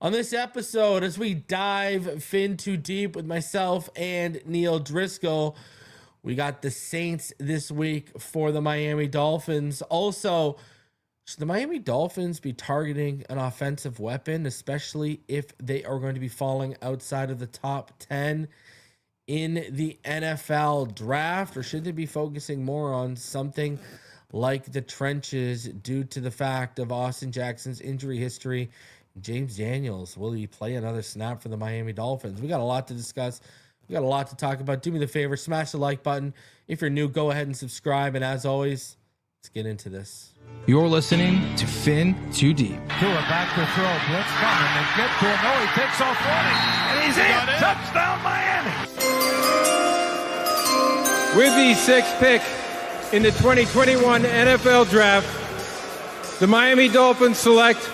On this episode, as we dive fin too deep with myself and Neal Driscoll, we got the Saints this week for the Miami Dolphins. Also, should the Miami Dolphins be targeting an offensive weapon, especially if they are going to be falling outside of the top 10 in the NFL draft? Or should they be focusing more on something like the trenches due to the fact of Austin Jackson's injury history? James Daniels, will he play another snap for the Miami Dolphins? We got a lot to discuss. We got a lot to talk about. Do me the favor, smash the like button. If you're new, go ahead and subscribe. And as always, let's get into this. You're listening to Fin Too Deep. Tua back to throw. Blitz coming. They get to him. No, he takes off running. And he's in. Touchdown, Miami. With the sixth pick in the 2021 NFL Draft, the Miami Dolphins select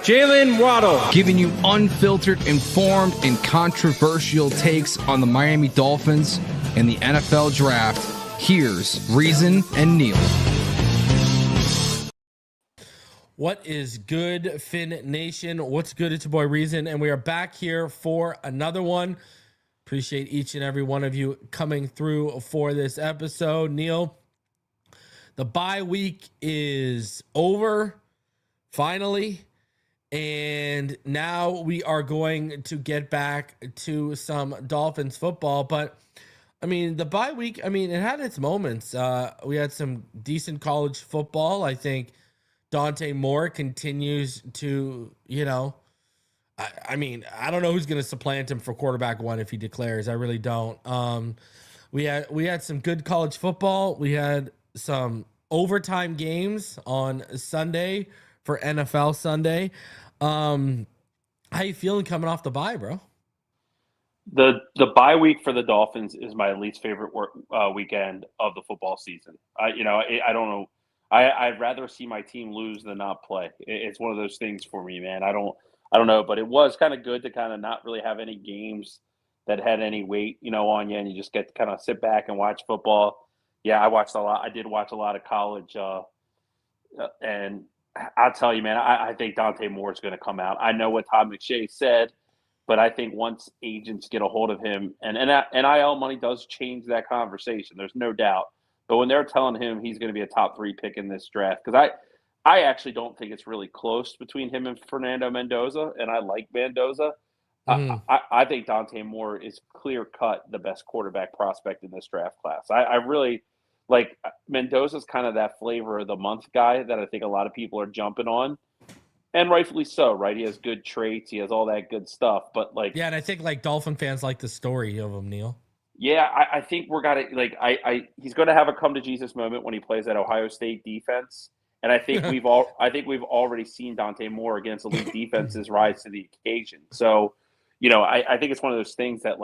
Jalen Waddle. Giving you unfiltered, informed, and controversial takes on the Miami Dolphins and the NFL Draft. Here's Reason and Neal. What is good, Fin Nation? What's good? It's your boy Reason, and we are back here for another one. Appreciate each and every one of you coming through for this episode. Neal, the bye week is over, finally, and now we are going to get back to some Dolphins football. But, I mean, the bye week, I mean, it had its moments. We had some decent college football. I think Dante Moore continues to, I mean, I don't know who's going to supplant him for quarterback one if he declares. I really don't. We had some good college football. We had some overtime games on Sunday for NFL Sunday. How you feeling coming off the bye, bro? The bye week for the Dolphins is my least favorite weekend of the football season. I don't know. I'd rather see my team lose than not play. It's one of those things for me, man. I don't know, but it was kind of good to kind of not really have any games that had any weight, on you, and you just get to kind of sit back and watch football. Yeah, I watched a lot. I did watch a lot of college, and I'll tell you, man, I think Dante Moore is going to come out. I know what Todd McShay said, but I think once agents get a hold of him, and NIL money does change that conversation. There's no doubt. But when they're telling him he's going to be a top 3 pick in this draft, because I actually don't think it's really close between him and Fernando Mendoza, and I like Mendoza. I think Dante Moore is clear-cut the best quarterback prospect in this draft class. I really like Mendoza's kind of that flavor of the month guy that I think a lot of people are jumping on, and rightfully so, right? He has good traits. He has all that good stuff. But, yeah, and I think, Dolphin fans like the story of him, Neal. Yeah, I think we're gonna he's going to have a come to Jesus moment when he plays that Ohio State defense, and I think we've already seen Dante Moore against elite defenses rise to the occasion. So, I think it's one of those things that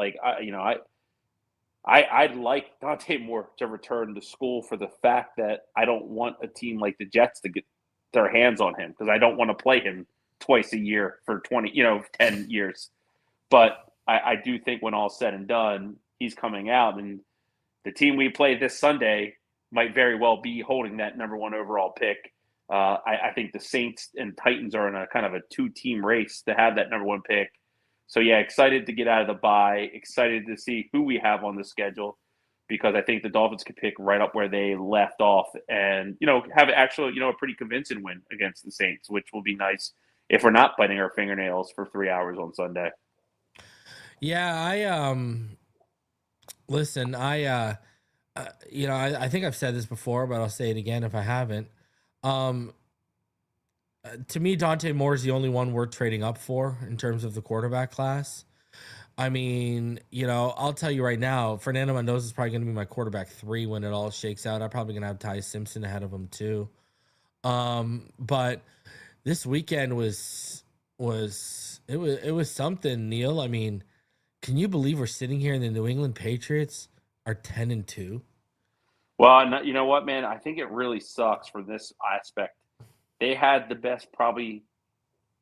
I'd like Dante Moore to return to school for the fact that I don't want a team like the Jets to get their hands on him because I don't want to play him twice a year for 10 years. But I do think when all's said and done, he's coming out, and the team we play this Sunday might very well be holding that number 1 overall pick. I think the Saints and Titans are in a kind of a 2-team race to have that number 1 pick. So, yeah, excited to get out of the bye, excited to see who we have on the schedule, because I think the Dolphins could pick right up where they left off and, have actually, a pretty convincing win against the Saints, which will be nice if we're not biting our fingernails for 3 hours on Sunday. Yeah, listen, I think I've said this before, but I'll say it again if I haven't. To me, Dante Moore is the only one worth trading up for in terms of the quarterback class. I mean, I'll tell you right now, Fernando Mendoza is probably going to be my quarterback 3 when it all shakes out. I'm probably going to have Ty Simpson ahead of him too. But this weekend was something, Neal. I mean, can you believe we're sitting here and the New England Patriots are 10-2? Well, you know what, man? I think it really sucks for this aspect. They had the best probably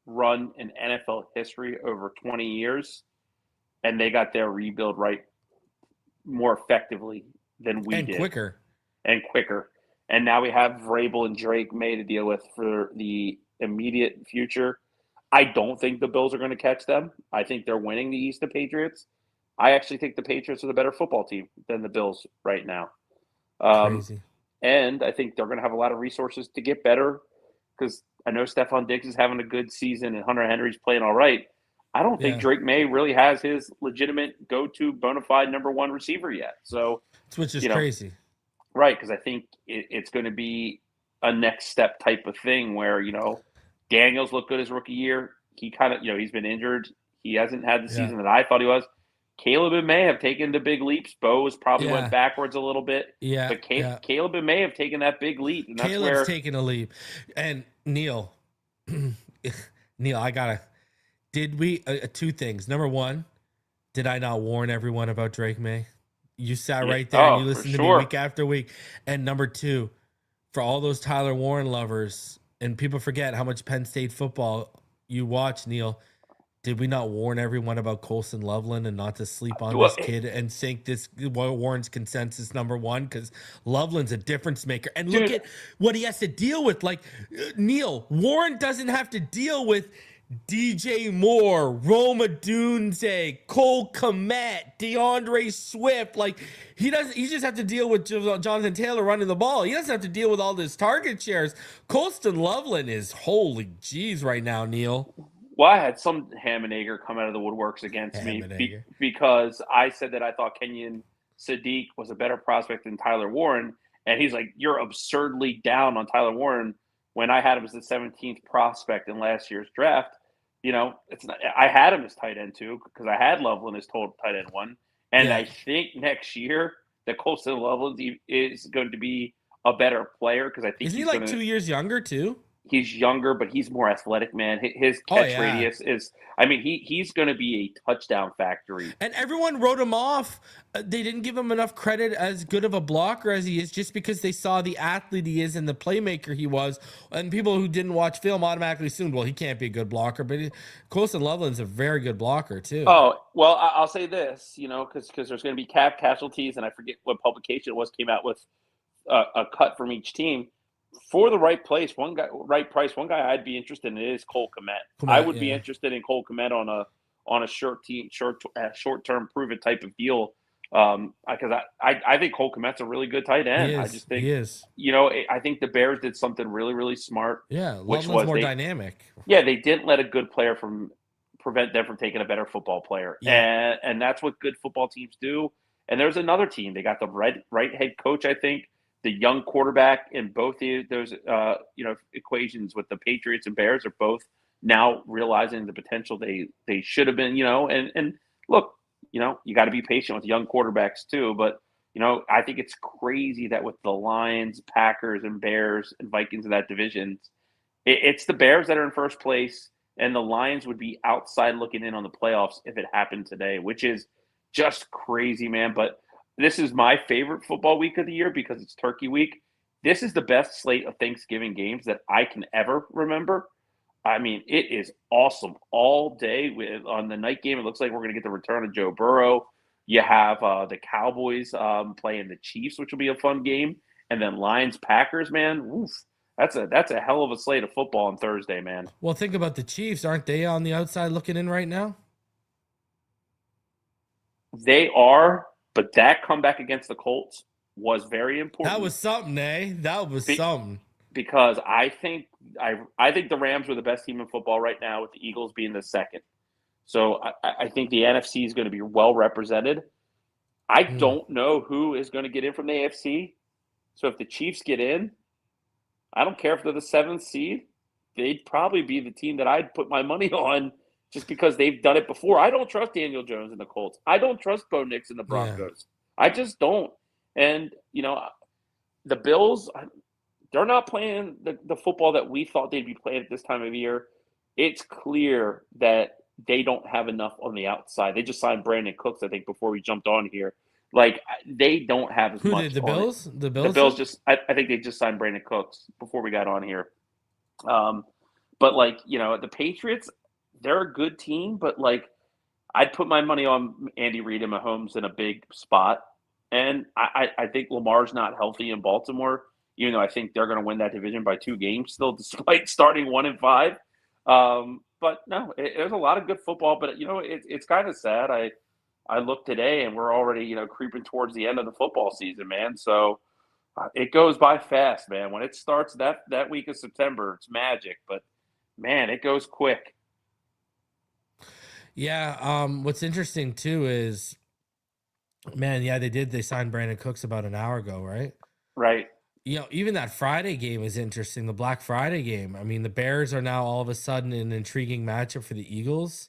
run in NFL history over 20 years, and they got their rebuild right more effectively than we did. And quicker. And now we have Vrabel and Drake May to deal with for the immediate future. I don't think the Bills are going to catch them. I think they're winning the East, the Patriots. I actually think the Patriots are the better football team than the Bills right now. Crazy. And I think they're going to have a lot of resources to get better because I know Stephon Diggs is having a good season and Hunter Henry's playing all right. I don't think Drake May really has his legitimate go-to bona fide number one receiver yet. So, which is crazy. Right, because I think it's going to be a next step type of thing where, Daniels looked good his rookie year. He kind of, he's been injured. He hasn't had the season that I thought he was. Caleb and May have taken the big leaps. Bo's probably went backwards a little bit. Yeah. But Caleb and May have taken that big leap. And that's Caleb's taken a leap. And Neal, did we, two things. Number one, did I not warn everyone about Drake May? You sat right there and you listened to me week after week. And number two, for all those Tyler Warren lovers, and people forget how much Penn State football you watch, Neal, did we not warn everyone about Colson Loveland and not to sleep on this kid and think this Warren's consensus number one? Because Loveland's a difference maker. And look at what he has to deal with. Like, Neal, Warren doesn't have to deal with DJ Moore, Rome Odunze, Cole Kmet, DeAndre Swift. Like, he just have to deal with Jonathan Taylor running the ball. He doesn't have to deal with all this target shares. Colston Loveland is holy jeez right now, Neal. Well, I had some ham and egger come out of the woodworks against me because I said that I thought Kenyon Sadiq was a better prospect than Tyler Warren. And he's like, you're absurdly down on Tyler Warren when I had him as the 17th prospect in last year's draft. It's not, I had him as tight end too because I had Loveland as total tight end one. And I think next year that Colston Loveland is going to be a better player because I think he's like 2 years younger too. He's younger, but he's more athletic, man. His catch radius is, he's going to be a touchdown factory. And everyone wrote him off. They didn't give him enough credit as good of a blocker as he is just because they saw the athlete he is and the playmaker he was. And people who didn't watch film automatically assumed, well, he can't be a good blocker. But Colston Loveland's a very good blocker, too. Oh, well, I'll say this, because there's going to be cap casualties, and I forget what publication it was, came out with a cut from each team. For the right price, one guy I'd be interested in is Cole Kmet. I would be interested in Cole Kmet on a short-term prove-it type of deal because I think Cole Kmet's a really good tight end. I just think he is. I think the Bears did something really, really smart. Yeah, Loveland's more dynamic. Yeah, they didn't let a good player prevent them from taking a better football player, and that's what good football teams do. And there's another team. They got the right head coach, I think. The young quarterback in both those equations with the Patriots and Bears are both now realizing the potential they should have been, and look, you got to be patient with young quarterbacks too. But, I think it's crazy that with the Lions, Packers, and Bears and Vikings in that division, it's the Bears that are in first place, and the Lions would be outside looking in on the playoffs if it happened today, which is just crazy, man. But this is my favorite football week of the year because it's Turkey Week. This is the best slate of Thanksgiving games that I can ever remember. It is awesome all day. On the night game, it looks like we're going to get the return of Joe Burrow. You have the Cowboys playing the Chiefs, which will be a fun game. And then Lions-Packers, man. Oof, that's a hell of a slate of football on Thursday, man. Well, think about the Chiefs. Aren't they on the outside looking in right now? They are. But that comeback against the Colts was very important. That was something, eh? That was something. Because I think the Rams were the best team in football right now, with the Eagles being the second. So I think the NFC is going to be well represented. I don't know who is going to get in from the AFC. So if the Chiefs get in, I don't care if they're the 7th seed. They'd probably be the team that I'd put my money on. Just because they've done it before. I don't trust Daniel Jones and the Colts. I don't trust Bo Nix and the Broncos. Yeah. I just don't. And, the Bills, they're not playing the football that we thought they'd be playing at this time of year. It's clear that they don't have enough on the outside. They just signed Brandon Cooks, I think, before we jumped on here. Like, they don't have as much. Who did the Bills? The Bills just, I think they just signed Brandon Cooks before we got on here. But, the Patriots, they're a good team, but I'd put my money on Andy Reid and Mahomes in a big spot. And I think Lamar's not healthy in Baltimore, even though I think they're going to win that division by 2 games still, despite starting 1-5. But no, there's a lot of good football. But it's kind of sad. I look today, and we're already creeping towards the end of the football season, man. So it goes by fast, man. When it starts that week of September, it's magic. But man, it goes quick. Yeah. What's interesting too is, man, yeah, they signed Brandon Cooks about an hour ago, right? Right. Even that Friday game is interesting. The Black Friday game. I mean, the Bears are now all of a sudden an intriguing matchup for the Eagles.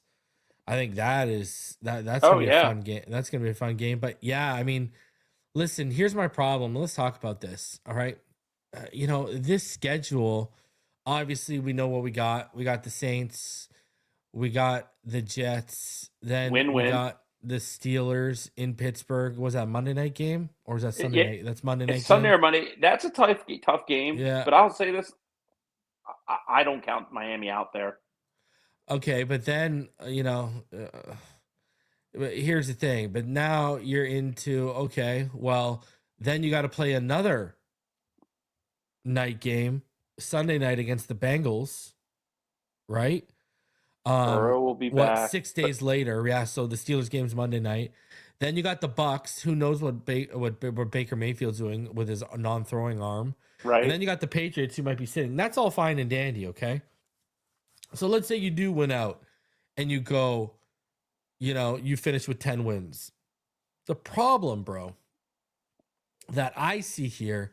I think that's gonna be a fun game. That's gonna be a fun game. But yeah, I mean, listen, here's my problem. Let's talk about this. All right. This schedule, obviously we know what we got. We got the Saints, we got the Jets, then we got the Steelers in Pittsburgh. Was that Monday night game or was that Sunday night? That's Monday night. It's Sunday or Monday. That's a tough game. Yeah. But I'll say this: I don't count Miami out there. Okay, but then but here's the thing. But now you're into well, then you got to play another night game Sunday night against the Bengals, right? Burrow will be back 6 days later. Yeah, so the Steelers game's Monday night. Then you got the Bucks. Who knows what Baker Mayfield's doing with his non-throwing arm? Right. And then you got the Patriots who might be sitting. That's all fine and dandy, okay? So let's say you do win out, and you go, you finish with 10 wins. The problem, bro, that I see here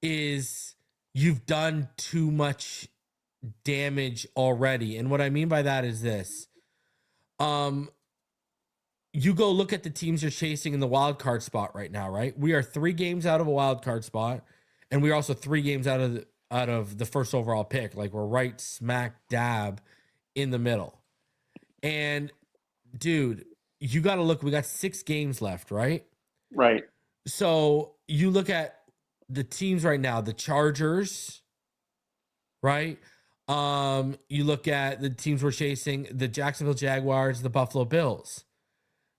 is you've done too much damage already. And what I mean by that is this. You go look at the teams you're chasing in the wild card spot right now, right? We are 3 games out of a wild card spot, and we're also 3 games out of the first overall pick. Like, we're right smack dab in the middle. And dude, you got to look, we got 6 games left, right? Right. So you look at the teams right now, the Chargers, right? You look at the teams we're chasing, the Jacksonville Jaguars, the Buffalo Bills.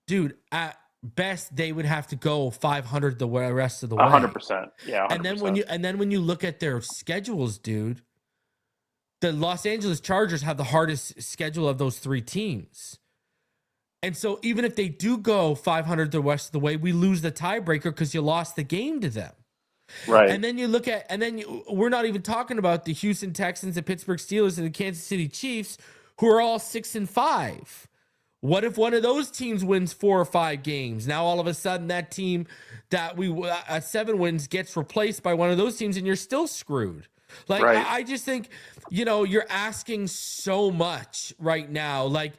Dude, at best they would have to go 500 the rest of the way. 100%. Yeah. 100%. And then when you look at their schedules, dude, the Los Angeles Chargers have the hardest schedule of those 3 teams. And so even if they do go 500 the rest of the way, we lose the tiebreaker because you lost the game to them. Right. And then you look at, we're not even talking about the Houston Texans, the Pittsburgh Steelers, and the Kansas City Chiefs, who are all 6-5. What if one of those teams wins 4 or 5 games? Now all of a sudden that team that we at 7 wins gets replaced by one of those teams, and you're still screwed. Like, right. I just think, you're asking so much right now. Like,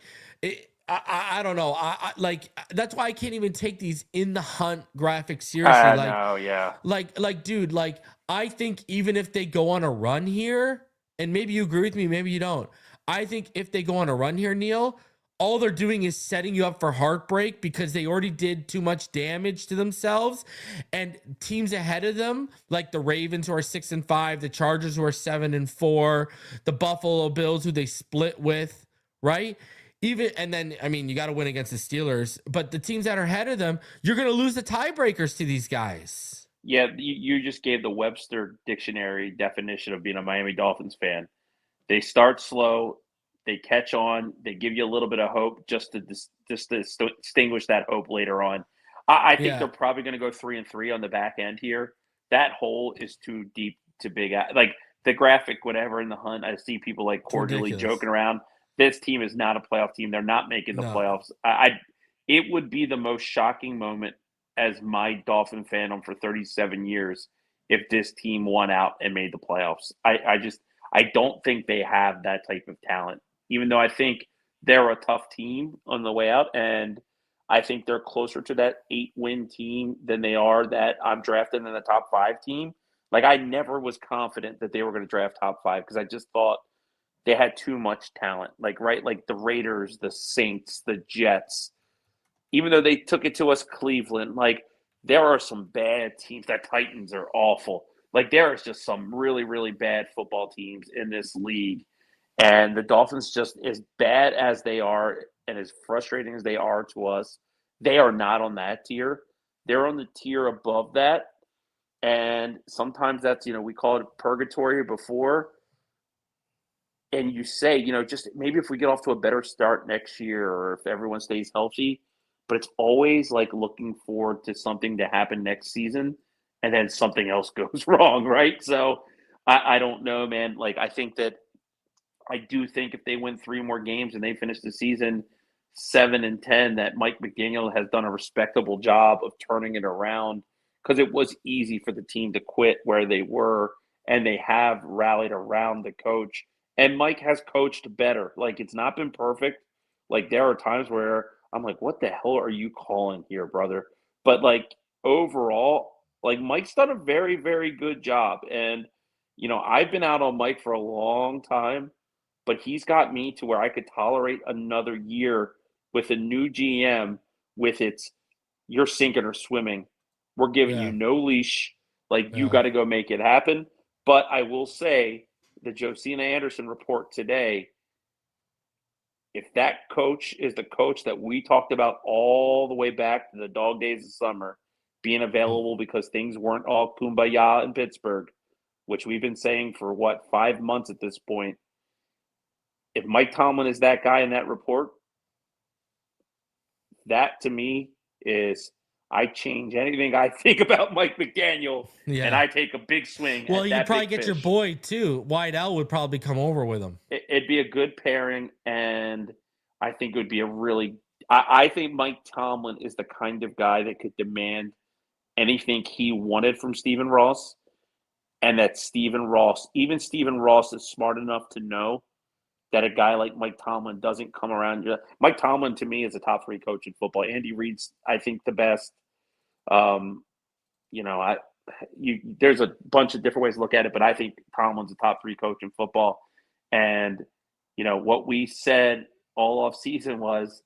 I don't know. Like, that's why I can't even take these in the hunt graphics seriously. I know, yeah. Like, dude, like, I think even if they go on a run here, and maybe you agree with me, maybe you don't. I think if they go on a run here, Neal, all they're doing is setting you up for heartbreak because they already did too much damage to themselves. And teams ahead of them, like the Ravens, who are 6-5, the Chargers, who are 7-4, the Buffalo Bills, who they split with, right? And then, I mean, you got to win against the Steelers, but the teams that are ahead of them, you're going to lose the tiebreakers to these guys. Yeah, you just gave the Webster Dictionary definition of being a Miami Dolphins fan. They start slow, they catch on, they give you a little bit of hope just to distinguish that hope later on. I think they're probably going to go 3-3 on the back end here. That hole is too deep to big. Like the graphic, whatever in the hunt, I see people like cordially joking around. This team is not a playoff team. They're not making the playoffs. It would be the most shocking moment as my Dolphin fandom for 37 years if this team won out and made the playoffs. I don't think they have that type of talent, even though I think they're a tough team on the way out. And I think they're closer to that 8-win team than they are that I'm drafted in the top 5 team. Like, I never was confident that they were going to draft top 5 because I just thought they had too much talent. Like, right, like the Raiders, the Saints, the Jets, even though they took it to us, Cleveland, like there are some bad teams. That Titans are awful. Like, there is just some really, really bad football teams in this league. And the Dolphins, just as bad as they are and as frustrating as they are to us, they are not on that tier. They're on the tier above that. And sometimes that's, we call it purgatory before. and you say, just maybe if we get off to a better start next year or if everyone stays healthy, but it's always like looking forward to something to happen next season and then something else goes wrong, right? So I don't know, man. Like, I do think if they win 3 more games and they finish the season 7-10, that Mike McDaniel has done a respectable job of turning it around, because it was easy for the team to quit where they were, and they have rallied around the coach. And Mike has coached better. Like, it's not been perfect. Like, there are times where I'm like, what the hell are you calling here, brother? But, like, overall, like, Mike's done a very, very good job. And, I've been out on Mike for a long time, but he's got me to where I could tolerate another year with a new GM with you're sinking or swimming. We're giving you no leash. Like, you got to go make it happen. But I will say, the Josina Anderson report today, if that coach is the coach that we talked about all the way back to the dog days of summer, being available because things weren't all kumbaya in Pittsburgh, which we've been saying for 5 months at this point. If Mike Tomlin is that guy in that report, that to me is, I change anything I think about Mike McDaniel, and I take a big swing. Well, at you that probably big get your fish. boy too. Whitell would probably come over with him. It'd be a good pairing, and I think it would be a really. I think Mike Tomlin is the kind of guy that could demand anything he wanted from Stephen Ross, and that Stephen Ross is smart enough to know that a guy like Mike Tomlin doesn't come around. Mike Tomlin, to me, is a top 3 coach in football. Andy Reid's, I think, the best. There's a bunch of different ways to look at it, but I think Tomlin's a top 3 coach in football. And, what we said all off season was,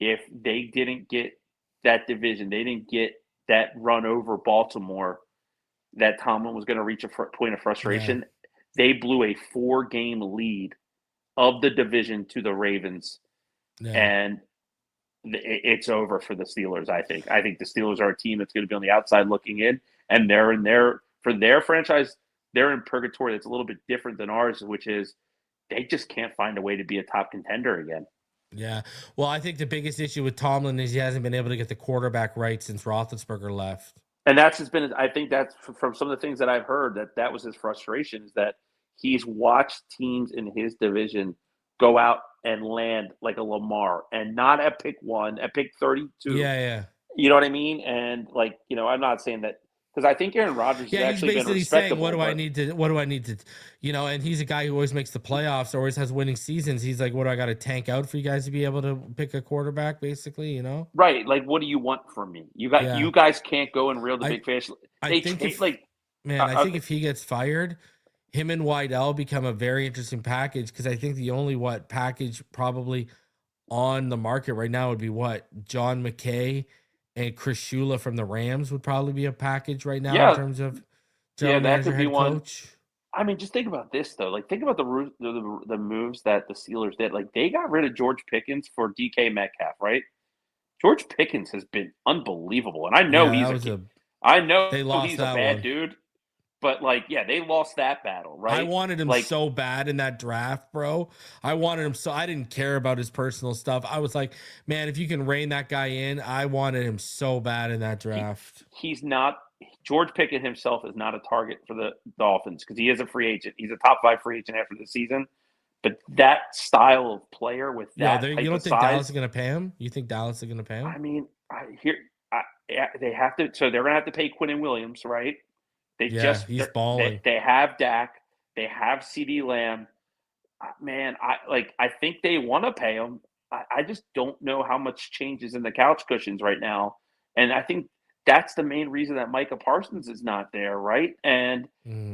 if they didn't get that division, they didn't get that run over Baltimore, that Tomlin was going to reach a point of frustration. Yeah. They blew a 4-game lead of the division to the Ravens, and it's over for the Steelers. I think the Steelers are a team that's going to be on the outside looking in, and they're in there for their franchise. They're in purgatory that's a little bit different than ours, which is they just can't find a way to be a top contender again. Yeah. Well, I think the biggest issue with Tomlin is he hasn't been able to get the quarterback right since Roethlisberger left. And that's just been, I think that's from some of the things that I've heard, that was his frustration, is that he's watched teams in his division go out and land like a Lamar, and not at pick 1, at pick 32. Yeah. You know what I mean? And I'm not saying that, because I think Aaron Rodgers has actually been respectable. Saying, what do I need to, and he's a guy who always makes the playoffs, always has winning seasons. He's like, what do I got to tank out for you guys to be able to pick a quarterback, basically, Right. Like, what do you want from me? You guys can't go and reel the big fish. I think if he gets fired, him and Whitell become a very interesting package, because I think the only package probably on the market right now would be John McKay and Chris Shula from the Rams would probably be a package right now in terms of general manager, head coach. I mean, just think about this though. Like, think about the moves that the Steelers did. Like, they got rid of George Pickens for DK Metcalf, right? George Pickens has been unbelievable, and I know he's a bad dude. But, they lost that battle, right? I wanted him so bad in that draft, bro. I wanted him so – I didn't care about his personal stuff. I was like, man, if you can rein that guy in, I wanted him so bad in that draft. He's not – George Pickens himself is not a target for the Dolphins, because he is a free agent. He's a top 5 free agent after the season. But that style of player with that type of size – you don't think Dallas is going to pay him? You think Dallas is going to pay him? I mean, they have to – so they're going to have to pay Quinnen Williams, right? He's balling. They have Dak. They have CeeDee Lamb. Man, I think they want to pay him. I just don't know how much changes in the couch cushions right now. And I think that's the main reason that Micah Parsons is not there, right? And,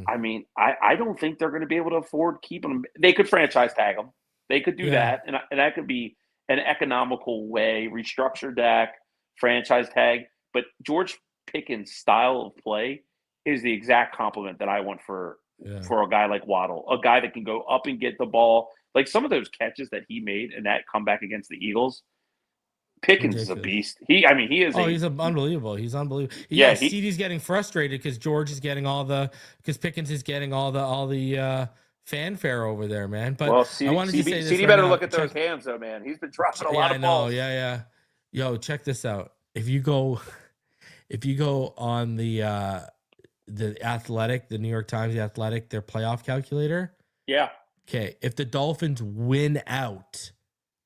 I mean, I don't think they're going to be able to afford keeping him. They could franchise tag him. They could do that, and that could be an economical way, restructure Dak, franchise tag. But George Pickens' style of play is the exact compliment that I want for a guy like Waddle, a guy that can go up and get the ball. Like, some of those catches that he made in that comeback against the Eagles, Pickens is a beast. He is. Oh, he's unbelievable. He's unbelievable. CeeDee's getting frustrated because George is getting because Pickens is getting all the fanfare over there, man. But Well, I wanted to say this CD right better now. look at those hands, though, man. He's been dropping a lot I of know. balls. Yeah. Yo, check this out. If you go on the Athletic, the New York Times, the Athletic, their playoff calculator. Yeah. Okay, if the Dolphins win out,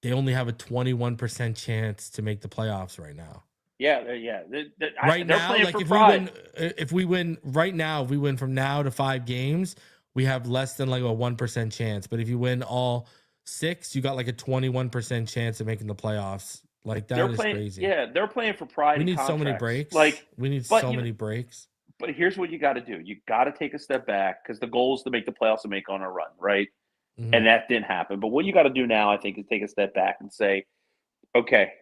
they only have a 21% chance to make the playoffs right now. Yeah. Right they're now, playing like for if pride. we win right now, if we win from now to 5 games, we have less than like a 1% chance. But if you win all 6, you got like a 21% chance of making the playoffs. Like that is crazy. Yeah, they're playing for pride. We need so many breaks. Breaks. But here's what you got to do. You got to take a step back because the goal is to make the playoffs and make on a run, right? Mhm. And that didn't happen. But what you got to do now, I think, is take a step back and say, okay,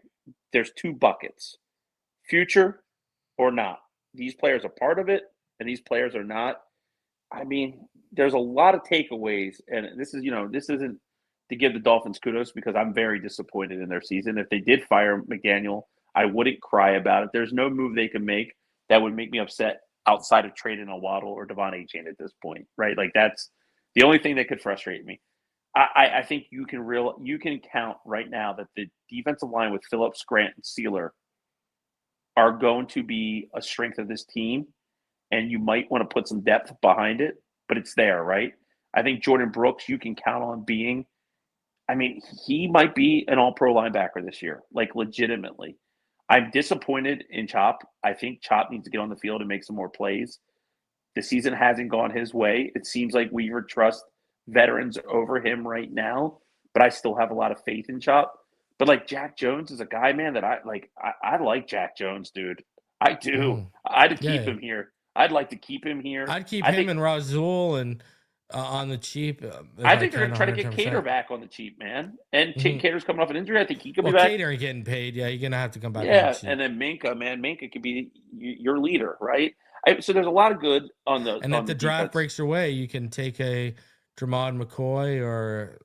there's 2 buckets, future or not. These players are part of it, and these players are not. I mean, there's a lot of takeaways, and this isn't to give the Dolphins kudos because I'm very disappointed in their season. If they did fire McDaniel, I wouldn't cry about it. There's no move they can make that would make me upset outside of trading a Waddle or Devon Achane at this point, right? Like that's the only thing that could frustrate me. I think you can count right now that the defensive line with Phillips, Grant, and Sealer are going to be a strength of this team, and you might want to put some depth behind it, but it's there, right? I think Jordan Brooks, you can count on being. I mean, he might be an all-pro linebacker this year, like legitimately. I'm disappointed in Chop. I think Chop needs to get on the field and make some more plays. The season hasn't gone his way. It seems like Weaver trusts veterans over him right now, but I still have a lot of faith in Chop. But like Jack Jones is a guy, man, that I like. I like Jack Jones, dude. I do. I'd keep him here. I'd like to keep him here. I'd keep him and Razul and on the cheap. I think they're going to try to get Cater back on the cheap, man. And Cater's coming off an injury. I think he could be back. Cater getting paid. Yeah, you're going to have to come back. Yeah, and then Minka, man. Minka could be your leader, right? So there's a lot of good on the. And if the draft breaks your way, you can take a Dramond McCoy or,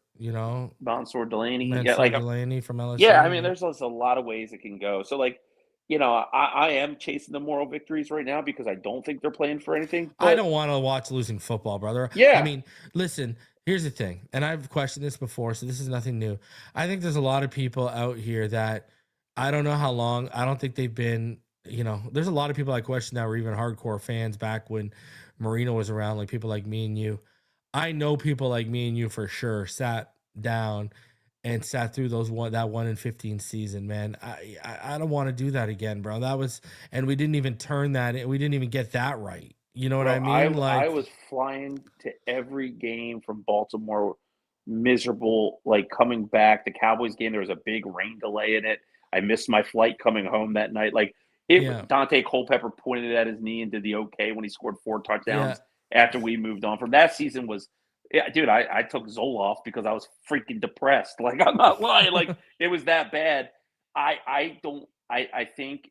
Mansour Delaney. Delaney from LSU. Yeah, I mean, there's a lot of ways it can go. So, I am chasing the moral victories right now because I don't think they're playing for anything. I don't want to watch losing football, brother. Yeah. I mean, listen, here's the thing, and I've questioned this before, so this is nothing new. I think there's a lot of people out here that I don't know how long. I don't think they've been, there's a lot of people I question that were even hardcore fans back when Marino was around, like people like me and you. I know people like me and you for sure sat down and sat through that 1-15 season, man. I don't want to do that again, bro. And we didn't even turn that. We didn't even get that right. You know what I mean? I was flying to every game from Baltimore, miserable, like coming back. The Cowboys game, there was a big rain delay in it. I missed my flight coming home that night. Dante Culpepper pointed at his knee and did the okay when he scored 4 touchdowns after we moved on. From that season dude, I took Zoloft because I was freaking depressed. Like, I'm not lying. Like, it was that bad. I think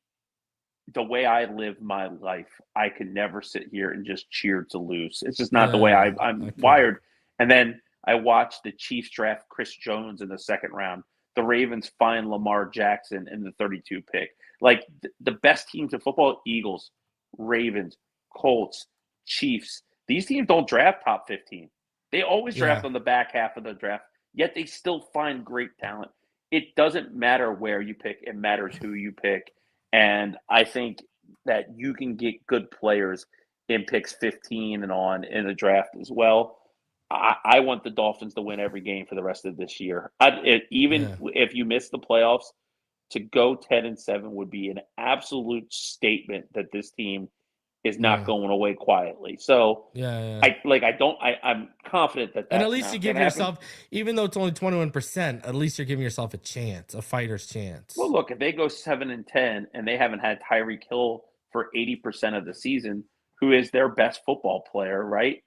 the way I live my life, I could never sit here and just cheer to lose. It's just not the way I'm wired. And then I watched the Chiefs draft Chris Jones in the 2nd round. The Ravens find Lamar Jackson in the 32 pick. Like, the best teams in football, Eagles, Ravens, Colts, Chiefs. These teams don't draft top 15. They always draft on the back half of the draft, yet they still find great talent. It doesn't matter where you pick. It matters who you pick. And I think that you can get good players in picks 15 and on in the draft as well. I want the Dolphins to win every game for the rest of this year. If you miss the playoffs, to go 10-7 would be an absolute statement that this team is not going away quietly. So I'm confident that and at least you give yourself, even though it's only 21%, at least you're giving yourself a chance, a fighter's chance. Well, look, if they go 7-10 and they haven't had Tyreek Hill for 80% of the season, who is their best football player, right?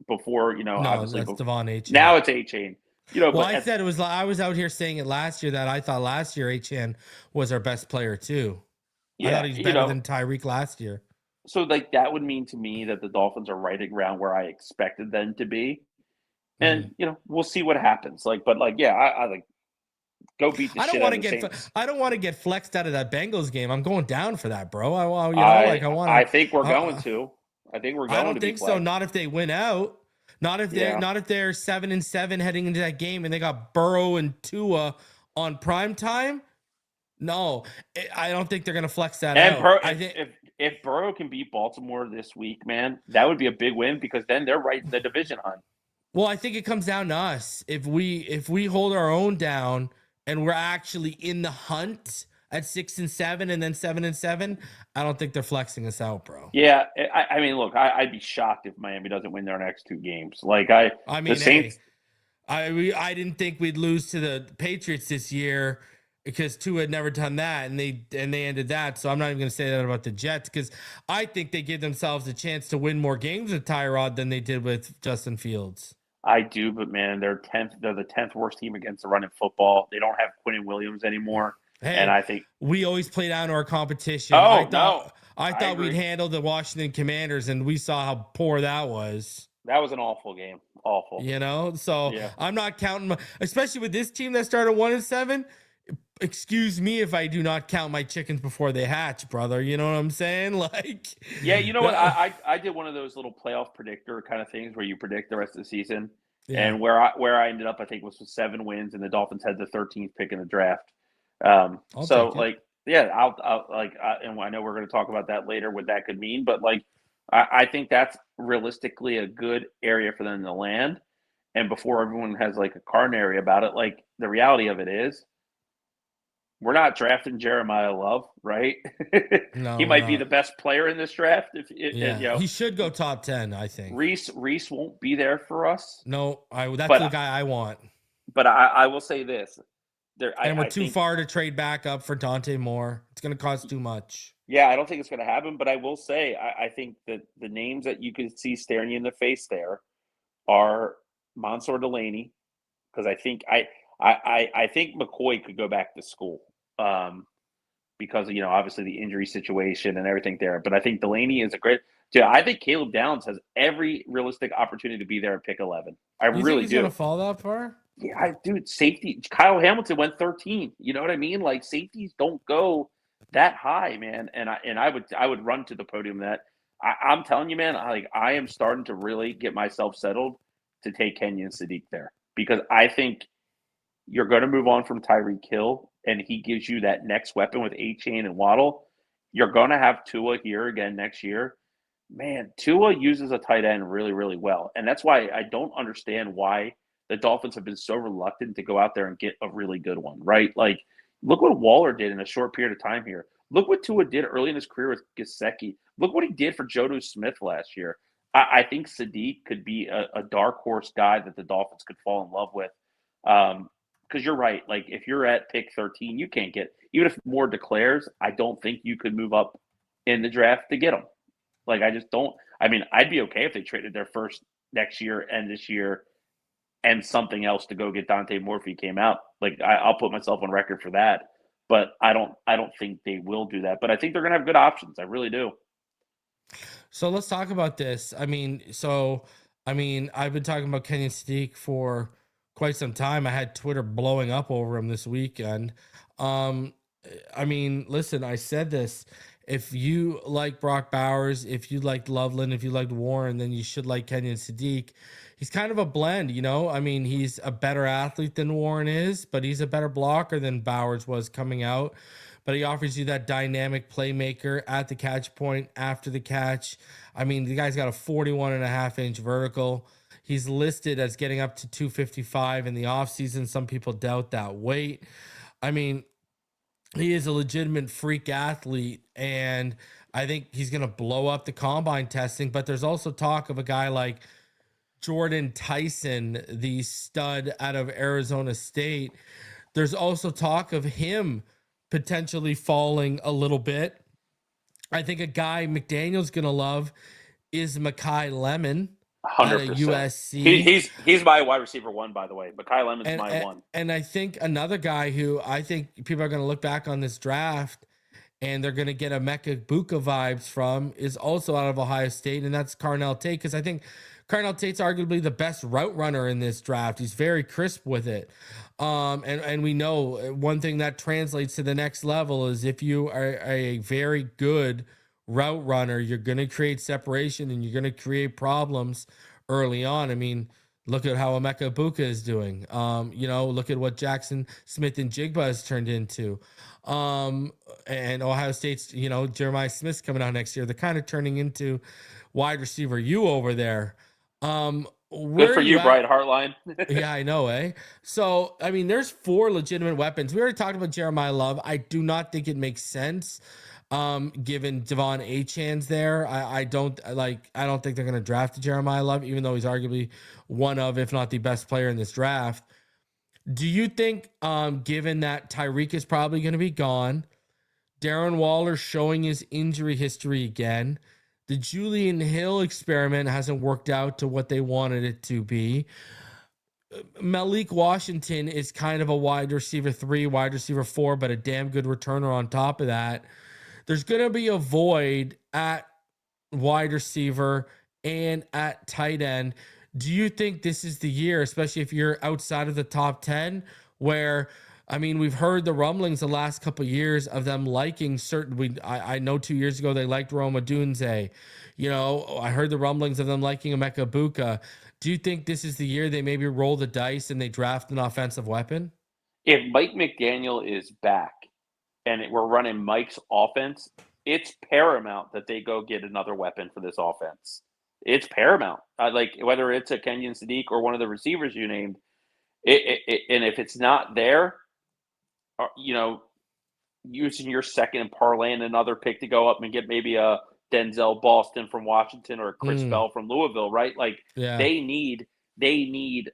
Before, obviously that's Devon Achane. Now it's Achane. I was out here saying it last year that I thought last year Achane was our best player too. I thought he's better than Tyreek last year. So, that would mean to me that the Dolphins are right around where I expected them to be. And, we'll see what happens. I go beat the shit out of the Saints. I don't want to get flexed out of that Bengals game. I'm going down for that, bro. I think we're going to. I think we're going to. I don't think so. Not if they win out. Not if they're 7-7 heading into that game and they got Burrow and Tua on prime time. No, I don't think they're going to flex that out. If Burrow can beat Baltimore this week, man, that would be a big win because then they're right in the division hunt. Well, I think it comes down to us. If we hold our own down and we're actually in the hunt at 6-7 and then 7-7, I don't think they're flexing us out, bro. Yeah, I mean, look, I'd be shocked if Miami doesn't win their next 2 games. Like I mean, the Saints. I didn't think we'd lose to the Patriots this year because Tua had never done that, and they ended that. So I'm not even going to say that about the Jets because I think they give themselves a chance to win more games with Tyrod than they did with Justin Fields. I do, but man, they're the 10th worst team against the run in football. They don't have Quinnen Williams anymore, and I think we always play down to our competition. I thought we'd handle the Washington Commanders, and we saw how poor that was. That was an awful game, awful. So yeah. I'm not counting, especially with this team that started 1-7. Excuse me if I do not count my chickens before they hatch, brother. You know what I'm saying? Like, yeah, you know what? I did one of those little playoff predictor kind of things where you predict the rest of the season, and where I ended up, I think, was with 7 wins, and the Dolphins had the 13th pick in the draft. And I know we're going to talk about that later, what that could mean, but like, I think that's realistically a good area for them to land. And before everyone has like a coronary about it, like the reality of it is, we're not drafting Jeremiah Love, right? No, he might be the best player in this draft. He should go top 10, I think. Reese won't be there for us. No, that's the guy I want. But I will say this. We're too far to trade back up for Dante Moore. It's going to cost too much. Yeah, I don't think it's going to happen. But I will say, I think that the names that you could see staring you in the face there are Mansour Delaney, because I think I think McCoy could go back to school because, obviously the injury situation and everything there. But I think Delaney is a great – I think Caleb Downs has every realistic opportunity to be there at pick 11. I really do. Think he's going to fall that far? Yeah, dude, safety. Kyle Hamilton went 13. You know what I mean? Like, safeties don't go that high, man. And I would run to the podium that I'm telling you, man, I am starting to really get myself settled to take Kenyon Sadiq there because I think – you're going to move on from Tyreek Hill, and he gives you that next weapon with A-Chain and Waddle. You're going to have Tua here again next year. Man, Tua uses a tight end really, really well. And that's why I don't understand why the Dolphins have been so reluctant to go out there and get a really good one, right? Like, look what Waller did in a short period of time here. Look what Tua did early in his career with Gesicki. Look what he did for Jodo Smith last year. I think Sadiq could be a dark horse guy that the Dolphins could fall in love with. Because you're right. Like, if you're at pick 13, you can't get – even if Moore declares, I don't think you could move up in the draft to get him. Like, I just don't – I mean, I'd be okay if they traded their first next year and this year and something else to go get Dante Moore if he came out. Like, I'll put myself on record for that. But I don't think they will do that. But I think they're going to have good options. I really do. So let's talk about this. I've been talking about Kenyon Sadiq for – quite some time. I had Twitter blowing up over him this weekend. Listen, I said this. If you like Brock Bowers, if you like Loveland, if you like Warren, then you should like Kenyon Sadiq. He's kind of a blend, he's a better athlete than Warren is, but he's a better blocker than Bowers was coming out. But he offers you that dynamic playmaker at the catch point, after the catch. The guy's got a 41.5-inch vertical. He's listed as getting up to 255 in the offseason. Some people doubt that weight. He is a legitimate freak athlete, and I think he's going to blow up the combine testing. But there's also talk of a guy like Jordan Tyson, the stud out of Arizona State. There's also talk of him potentially falling a little bit. I think a guy McDaniel's going to love is Mekhi Lemon. 100%. USC. He's my wide receiver 1, by the way. Mekhi Lemon's my 1. And I think another guy who I think people are going to look back on this draft and they're going to get a Mecca Buka vibes from is also out of Ohio State, and that's Carnell Tate, because I think Carnell Tate's arguably the best route runner in this draft. He's very crisp with it. And we know one thing that translates to the next level is if you are a very good route runner, you're going to create separation and you're going to create problems early on. I mean, look at how Emeka Buka is doing. Look at what Jackson Smith and Jigba has turned into. And Ohio State's, Jeremiah Smith's coming out next year. They're kind of turning into wide receiver U over there. Good for you, Brian Hartline. Yeah, I know, eh? So, I mean, there's 4 legitimate weapons. We already talked about Jeremiah Love. I do not think it makes sense, given Devon Achane's there. I don't think they're going to draft Jeremiah Love, even though he's arguably one of, if not the best player in this draft. Do you think, given that Tyreek is probably going to be gone, Darren Waller showing his injury history again, the Julian Hill experiment hasn't worked out to what they wanted it to be, Malik Washington is kind of a wide receiver 3, wide receiver 4, but a damn good returner on top of that. There's going to be a void at wide receiver and at tight end. Do you think this is the year, especially if you're outside of the top 10, where, I mean, we've heard the rumblings the last couple of years of them liking certain. I know 2 years ago they liked Roma Dunze. I heard the rumblings of them liking Emeka Buka. Do you think this is the year they maybe roll the dice and they draft an offensive weapon? If Mike McDaniel is back and we're running Mike's offense, it's paramount that they go get another weapon for this offense. It's paramount. Whether it's a Kenyon Sadiq or one of the receivers you named, and if it's not there, using your second and parlaying another pick to go up and get maybe a Denzel Boston from Washington or a Chris Bell from Louisville, right? They need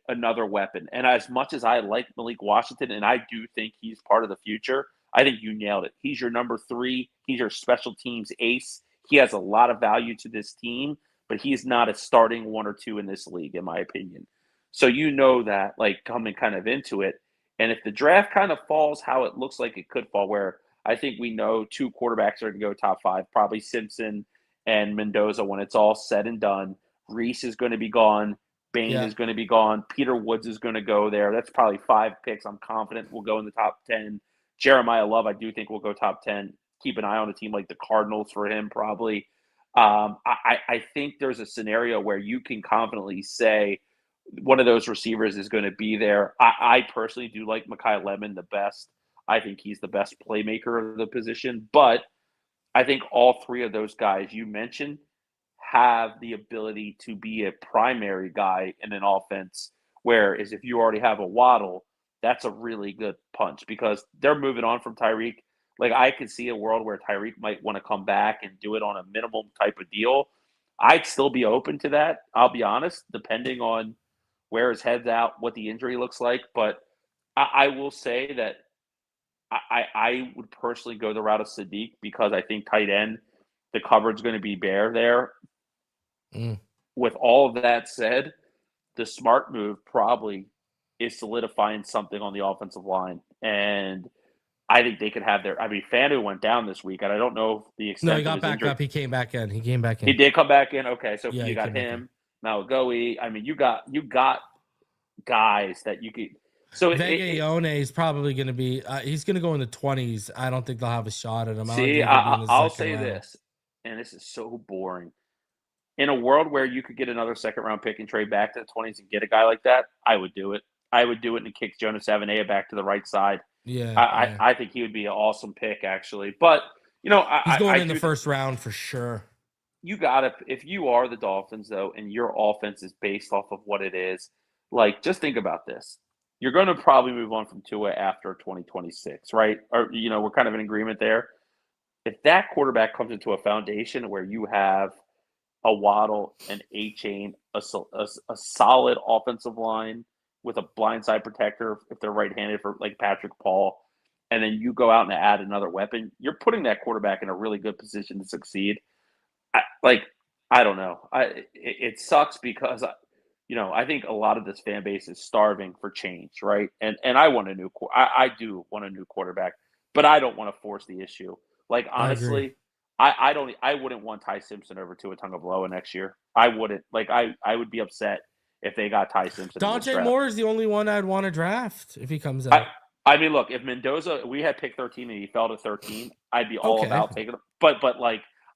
another weapon. And as much as I like Malik Washington, and I do think he's part of the future, I think you nailed it. He's your number 3. He's your special teams ace. He has a lot of value to this team, but he's not a starting 1 or 2 in this league, in my opinion. So that, coming kind of into it. And if the draft kind of falls how it looks like it could fall, where I think we know 2 quarterbacks are going to go top 5, probably Simpson and Mendoza when it's all said and done. Reese is going to be gone. Bain is going to be gone. Peter Woods is going to go there. That's probably 5 picks. I'm confident will go in the top 10. Jeremiah Love, I do think will go top 10. Keep an eye on a team like the Cardinals for him, probably. I think there's a scenario where you can confidently say one of those receivers is going to be there. I personally do like Mekhi Lemon the best. I think he's the best playmaker of the position. But I think all 3 of those guys you mentioned have the ability to be a primary guy in an offense, whereas if you already have a Waddle, that's a really good punch because they're moving on from Tyreek. I could see a world where Tyreek might want to come back and do it on a minimum type of deal. I'd still be open to that, I'll be honest, depending on where his head's at, what the injury looks like. But I will say that I would personally go the route of Sadiq because I think tight end, the coverage is going to be bare there. With all of that said, the smart move probably is solidifying something on the offensive line. And I think they could have Fanu went down this week, and I don't know the extent No, he got of his back injury. up. He came back in. He did come back in. Okay, so Yeah, you got him, Malagoe. You got guys that you could. So Vegaone is probably going to be. He's going to go in the 20s. I don't think they'll have a shot at him. I'll say this, and this is so boring. In a world where you could get another second-round pick and trade back to the 20s and get a guy like that, I would do it. I would do it and kick Jonas Avenea back to the right side. Yeah, I think he would be an awesome pick, actually. But, he's going in the first round for sure. You got to – if you are the Dolphins, though, and your offense is based off of what it is, just think about this. You're going to probably move on from Tua after 2026, right? Or, we're kind of in agreement there. If that quarterback comes into a foundation where you have a Waddle, an A-chain, a solid offensive line with a blindside protector if they're right-handed for Patrick Paul, and then you go out and add another weapon, you're putting that quarterback in a really good position to succeed. I don't know. It sucks because I think a lot of this fan base is starving for change, right? And I want I do want a new quarterback, but I don't want to force the issue. Honestly, I wouldn't want Ty Simpson over Tua Tagovailoa next year. I wouldn't. I would be upset if they got Ty Simpson. Dante Moore is the only one I'd want to draft if he comes out. Look, if Mendoza, we had pick 13 and he fell to 13, I'd be all about taking him. But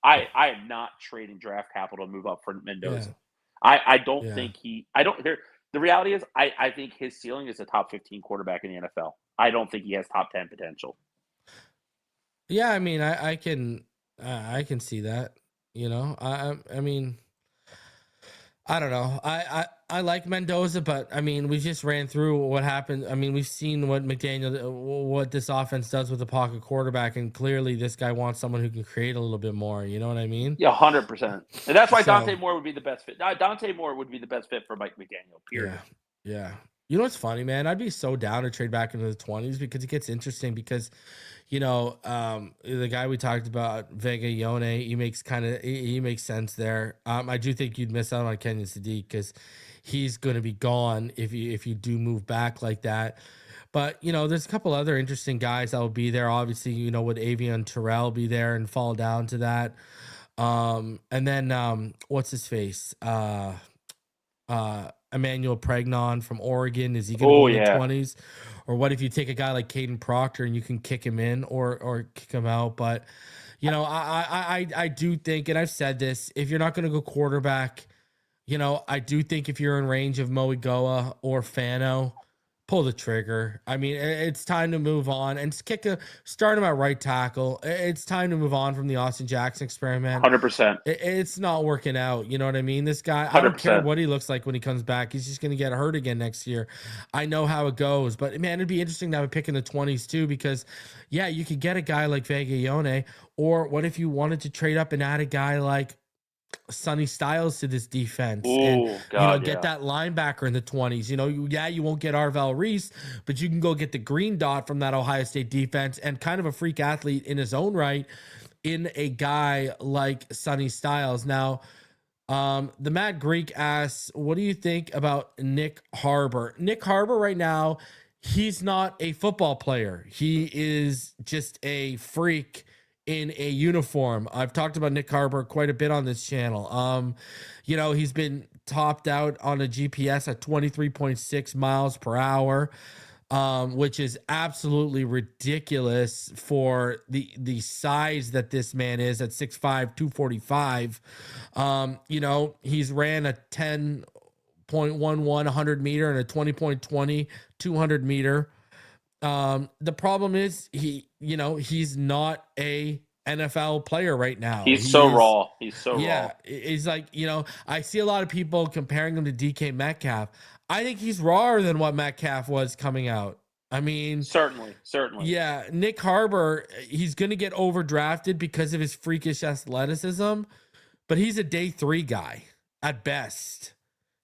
I am not trading draft capital to move up for Mendoza. I don't Yeah. think the reality is I think his ceiling is a top 15 quarterback in the NFL. I don't think he has top 10 potential. Yeah, I mean, I can see that. You know, I mean, I don't know. I like Mendoza, but I mean, we just ran through what happened. I mean, we've seen what what this offense does with the pocket quarterback, and clearly this guy wants someone who can create a little bit more. You know what I mean? Yeah, 100%. And that's why So- Dante Moore would be the best fit. Dante Moore would be the best fit for Mike McDaniel. Period. Yeah. You know what's funny, man? I'd be so down to trade back into the 20s because it gets interesting because, you know, the guy we talked about, Vega Yone, he makes sense there. I do think you'd miss out on Kenyon Sadiq because he's going to be gone if you do move back like that. But, you know, there's a couple other interesting guys that will be there. Obviously, you know, would Avion Terrell be there and fall down to that? And then what's his face? Emmanuel Pregnon from Oregon. Is he going to go in the 20s? Or what if you take a guy like Caden Proctor and you can kick him in or kick him out? But, you know, I do think, and I've said this, if you're not going to go quarterback, you know, I do think if you're in range of Moigoa or Fano, pull the trigger. I mean, it's time to move on and start him at right tackle. It's time to move on from the Austin Jackson experiment. 100%. It's not working out. You know what I mean? This guy, I don't care what he looks like when he comes back. He's just going to get hurt again next year. I know how it goes, but man, it'd be interesting to have a pick in the 20s too, because yeah, you could get a guy like Vega Yone, or what if you wanted to trade up and add a guy like Sonny Styles to this defense get that linebacker in the 20s. You know, you won't get Arvell Reese, but you can go get the green dot from that Ohio State defense and kind of a freak athlete in his own right in a guy like Sonny Styles. Now, the Matt Greek asks, what do you think about Nick Harbor? Nick Harbor right now, he's not a football player. He is just a freak in a uniform. I've talked about Nick Harbor quite a bit on this channel. You know, he's been topped out on a GPS at 23.6 miles per hour, which is absolutely ridiculous for the size that this man is at 6'5", 245. You know, he's ran a 10.11 100 meter and a 20.20 200 meter. The problem is he's not a NFL player right now. He's so raw. Yeah, he's like, you know, I see a lot of people comparing him to DK Metcalf. I think he's rawer than what Metcalf was coming out. I mean, certainly. Yeah, Nick Harbor, he's going to get overdrafted because of his freakish athleticism, but he's a day 3 guy at best.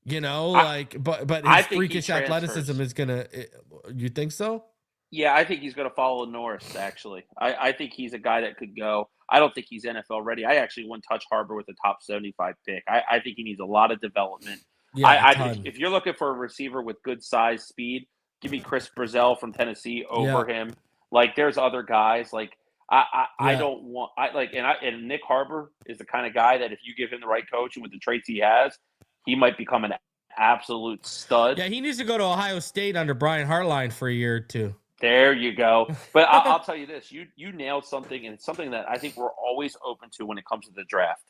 You know, but his freakish athleticism is going to. You think so? Yeah, I think he's going to follow Norris, actually. I think he's a guy that could go. I don't think he's NFL ready. I actually wouldn't touch Harbor with a top 75 pick. I think he needs a lot of development. Yeah, I think if you're looking for a receiver with good size, speed, give me Chris Brazell from Tennessee over him. Like, there's other guys. Like, I don't want – and Nick Harbor is the kind of guy that if you give him the right coach and with the traits he has, he might become an absolute stud. Yeah, he needs to go to Ohio State under Brian Hartline for a year or two. There you go. But I'll tell you this. You nailed something, and it's something that I think we're always open to when it comes to the draft.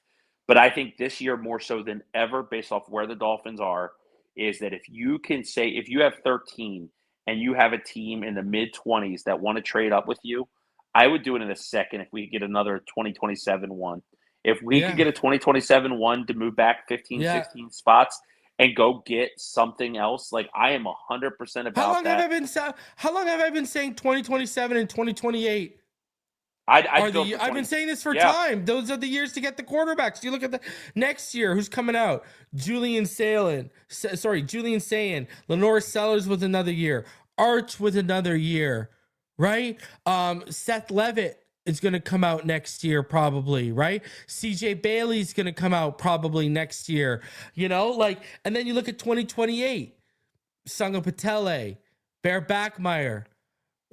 But I think this year more so than ever, based off where the Dolphins are, is that if you have 13 and you have a team in the mid-20s that want to trade up with you, I would do it in a second if we get another 2027 one. If we could get a 2027 one to move back 15, 16 spots – and go get something else. Like, I am 100% about how long that. How long have I been saying 2027 and 2028? I've been saying this for time. Those are the years to get the quarterbacks. You look at the next year, who's coming out? Julian Sayin, Lenore Sellers with another year, Arch with another year, right? Seth Levitt is going to come out next year, probably, right? CJ Bailey's going to come out probably next year, you know, like, and then you look at 2028, Sanga Patele, Bear Backmeyer,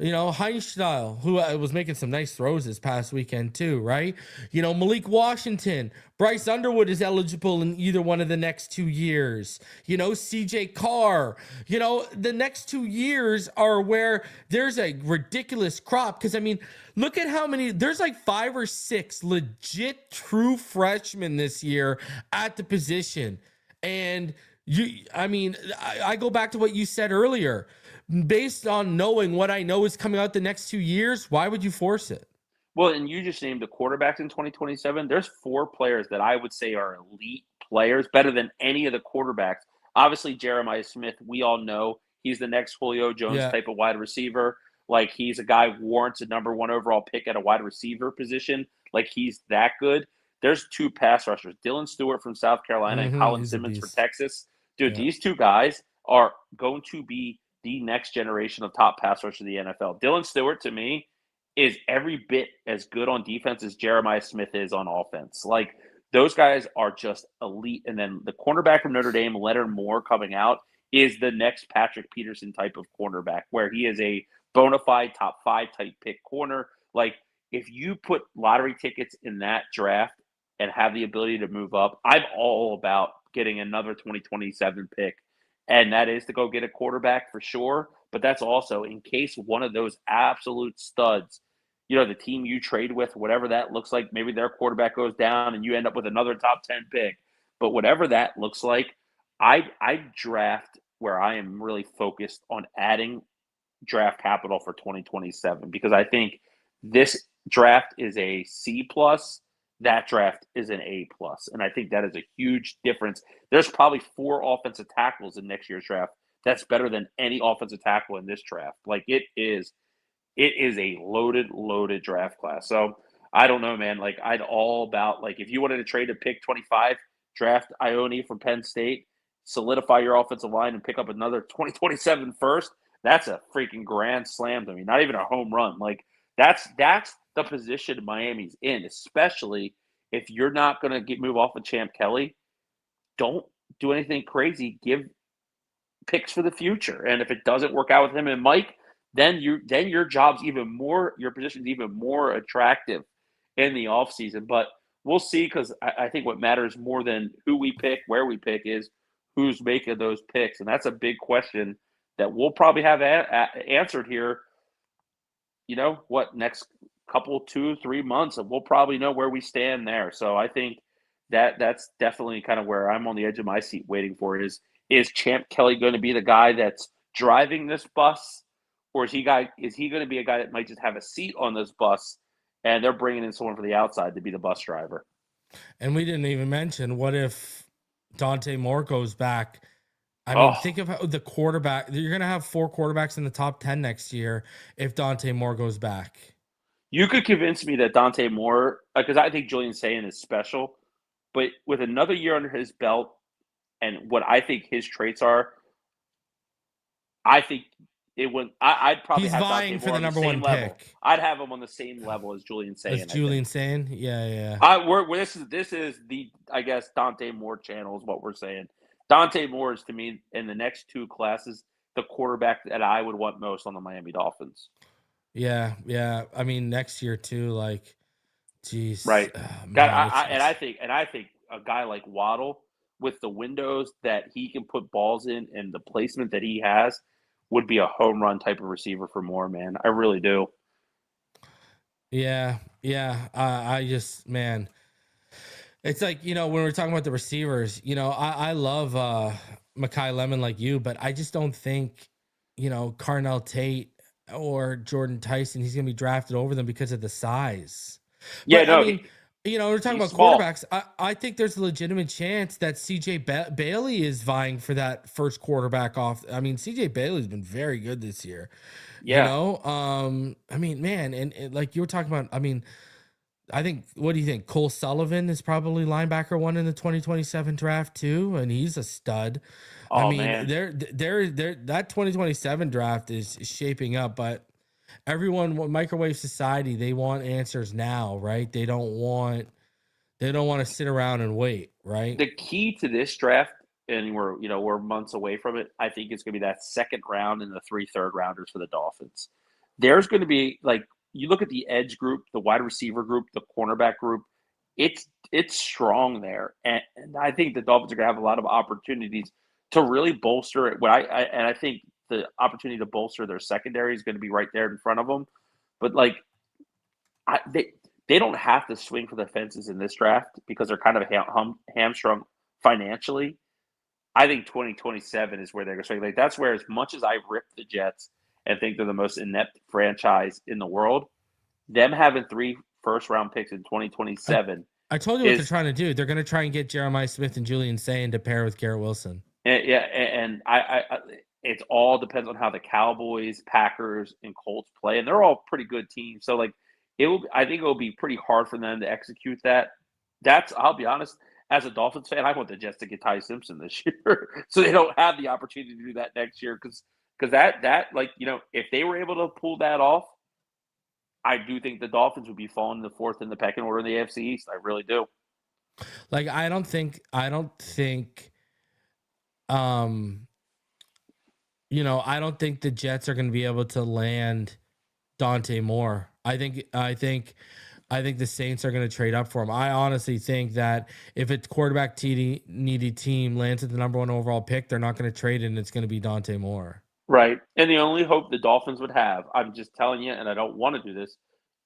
you know, Heinstein, who was making some nice throws this past weekend too, right? You know, Malik Washington, Bryce Underwood is eligible in either one of the next 2 years. You know, CJ Carr, you know, the next 2 years are where there's a ridiculous crop. Because, I mean, look at how many, there's like 5 or 6 legit true freshmen this year at the position. And I go back to what you said earlier. Based on knowing what I know is coming out the next 2 years, why would you force it? Well, and you just named the quarterbacks in 2027. There's 4 players that I would say are elite players, better than any of the quarterbacks. Obviously, Jeremiah Smith, we all know he's the next Julio Jones Yeah. type of wide receiver. Like, he's a guy who warrants a number 1 overall pick at a wide receiver position. Like, he's that good. There's 2 pass rushers, Dylan Stewart from South Carolina and Colin He's a Simmons for beast. Texas. Dude, Yeah. these 2 guys are going to be the next generation of top pass rushers of the NFL. Dylan Stewart, to me, is every bit as good on defense as Jeremiah Smith is on offense. Like, those guys are just elite. And then the cornerback from Notre Dame, Leonard Moore, coming out, is the next Patrick Peterson type of cornerback, where he is a bona fide top 5 type pick corner. Like, if you put lottery tickets in that draft and have the ability to move up, I'm all about getting another 2027 pick. And that is to go get a quarterback for sure. But that's also in case one of those absolute studs, the team you trade with, whatever that looks like, maybe their quarterback goes down and you end up with another top 10 pick. But whatever that looks like, I draft where I am really focused on adding draft capital for 2027, because I think this draft is a C plus, that draft is an A plus, and I think that is a huge difference. There's probably 4 offensive tackles in next year's draft that's better than any offensive tackle in this draft. Like, it is a loaded draft class. So I don't know, man. Like, I'd all about, like, if you wanted to trade a pick 25, draft Ione from Penn State, solidify your offensive line, and pick up another 2027 first. That's a freaking grand slam to me. Not even a home run. Like, that's the position Miami's in, especially if you're not going to move off of Champ Kelly. Don't do anything crazy. Give picks for the future. And if it doesn't work out with him and Mike, then your job's even more, your position's even more attractive in the offseason. But we'll see, because I think what matters more than who we pick, where we pick, is who's making those picks. And that's a big question that we'll probably have answered here, next couple, 2-3 months, and we'll probably know where we stand there. So I think that's definitely kind of where I'm on the edge of my seat waiting for it. Is Champ Kelly going to be the guy that's driving this bus? Or is he going to be a guy that might just have a seat on this bus, and they're bringing in someone from the outside to be the bus driver? And we didn't even mention, what if Dante Moore goes back? Think of how the quarterback, you're going to have 4 quarterbacks in the top 10 next year if Dante Moore goes back. You could convince me that Dante Moore, because I think Julian Sayin is special, but with another year under his belt and what I think his traits are, I think it would. I'd probably He's have vying Dante for Moore the on number 1 level. pick. I'd have him on the same level as Julian Sayin. As Julian Sayin, yeah. This is the, I guess, Dante Moore channel is what we're saying. Dante Moore is, to me, in the next 2 classes, the quarterback that I would want most on the Miami Dolphins. Yeah. I mean, next year too. Like, geez, right? Man, I think a guy like Waddle, with the windows that he can put balls in and the placement that he has, would be a home run type of receiver for Moore, man. I really do. Yeah. I just, man, it's like, when we're talking about the receivers, I love Mekhi Lemon like you, but I just don't think, Carnell Tate or Jordan Tyson, he's going to be drafted over them because of the size. Yeah, but, we're talking about small. quarterbacks. I think there's a legitimate chance that CJ Bailey is vying for that first quarterback off. I mean, CJ Bailey's been very good this year. Yeah. I mean, man, and like you were talking about, I think, what do you think? Cole Sullivan is probably linebacker 1 in the 2027 draft too, and he's a stud. Oh, man, they're that 2027 draft is shaping up, but everyone, microwave society, they want answers now, right? They don't want to sit around and wait, right? The key to this draft, and we're months away from it, I think it's going to be that second round and the 3 third rounders for the Dolphins. There's going to be, like, you look at the edge group, the wide receiver group, the cornerback group, it's strong there. And I think the Dolphins are going to have a lot of opportunities to really bolster it. And I think the opportunity to bolster their secondary is going to be right there in front of them. But, like, they don't have to swing for the fences in this draft because they're kind of hamstrung financially. I think 2027 is where they're going to strike. Like that's where, as much as I rip the Jets and think they're the most inept franchise in the world, them having 3 first-round picks in 2027. I told you what they're trying to do. They're going to try and get Jeremiah Smith and Julian Sayin to pair with Garrett Wilson. And I it all depends on how the Cowboys, Packers, and Colts play, and they're all pretty good teams. So like I think it will be pretty hard for them to execute that. I'll be honest, as a Dolphins fan, I want the Jets to get Ty Simpson this year, so they don't have the opportunity to do that next year. Because that like, you know, if they were able to pull that off, I do think the Dolphins would be falling to 4th in the pecking order in the AFC East. I really do. Like I don't think you know, I don't think the Jets are going to be able to land Dante Moore. I think the Saints are going to trade up for him. I honestly think that if it's quarterback needy team lands at the number 1 overall pick, they're not going to trade it, and it's going to be Dante Moore. Right. And the only hope the Dolphins would have, I'm just telling you, and I don't want to do this,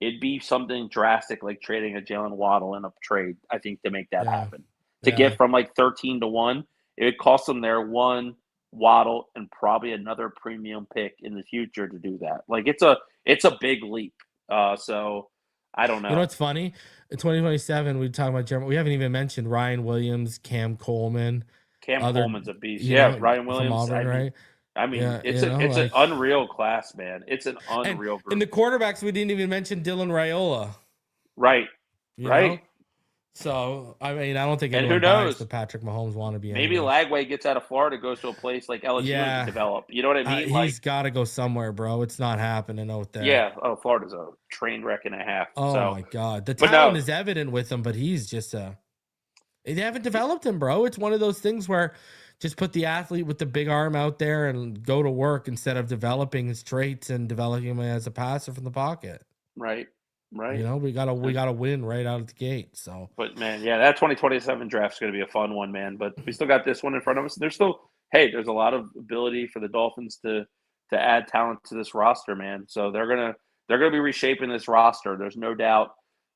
it'd be something drastic like trading a Jalen Waddle in a trade, I think, to make that happen. To get from like 13 to 1, it would cost them their 1 Waddle and probably another premium pick in the future to do that. Like it's a big leap. So I don't know. You know what's funny? In 2027, we talk about Jeremy. We haven't even mentioned Ryan Williams, Cam Coleman. Coleman's a beast. Yeah, Ryan Williams. From Auburn, right? I mean, it's an unreal class, man. It's an unreal group. In the quarterbacks, we didn't even mention Dylan Raiola. Right. You right. know? So, I mean, I don't think anyone who knows the Patrick Mahomes want to be. Maybe Lagway gets out of Florida, goes to a place like LSU to develop. You know what I mean? He's got to go somewhere, bro. It's not happening out there. Yeah. Oh, Florida's a train wreck and a half. Oh, my God. The talent is evident with him, but he's just they haven't developed him, bro. It's one of those things where just put the athlete with the big arm out there and go to work instead of developing his traits and developing him as a passer from the pocket. Right. Right. You know, we gotta win right out of the gate. So, but man, yeah, that 2027 draft is going to be a fun one, man. But we still got this one in front of us. There's a lot of ability for the Dolphins to add talent to this roster, man. So they're gonna be reshaping this roster. There's no doubt.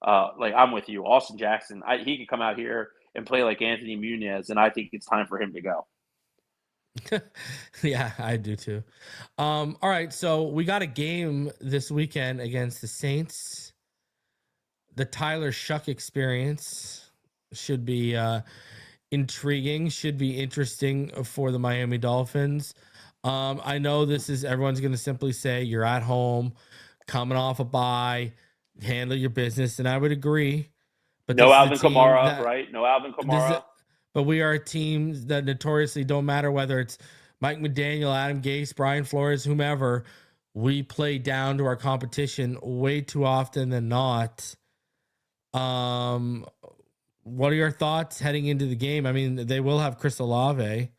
Like I'm with you, Austin Jackson. He could come out here and play like Anthony Muniz, and I think it's time for him to go. Yeah, I do too. All right, so we got a game this weekend against the Saints. The Tyler Shuck experience should be intriguing, should be interesting for the Miami Dolphins. I know everyone's going to simply say you're at home, coming off a bye, handle your business, and I would agree. But no Alvin Kamara, right? No Alvin Kamara. But we are a team that notoriously don't matter whether it's Mike McDaniel, Adam Gase, Brian Flores, whomever, we play down to our competition way too often than not. What are your thoughts heading into the game? I mean, they will have Chris Olave.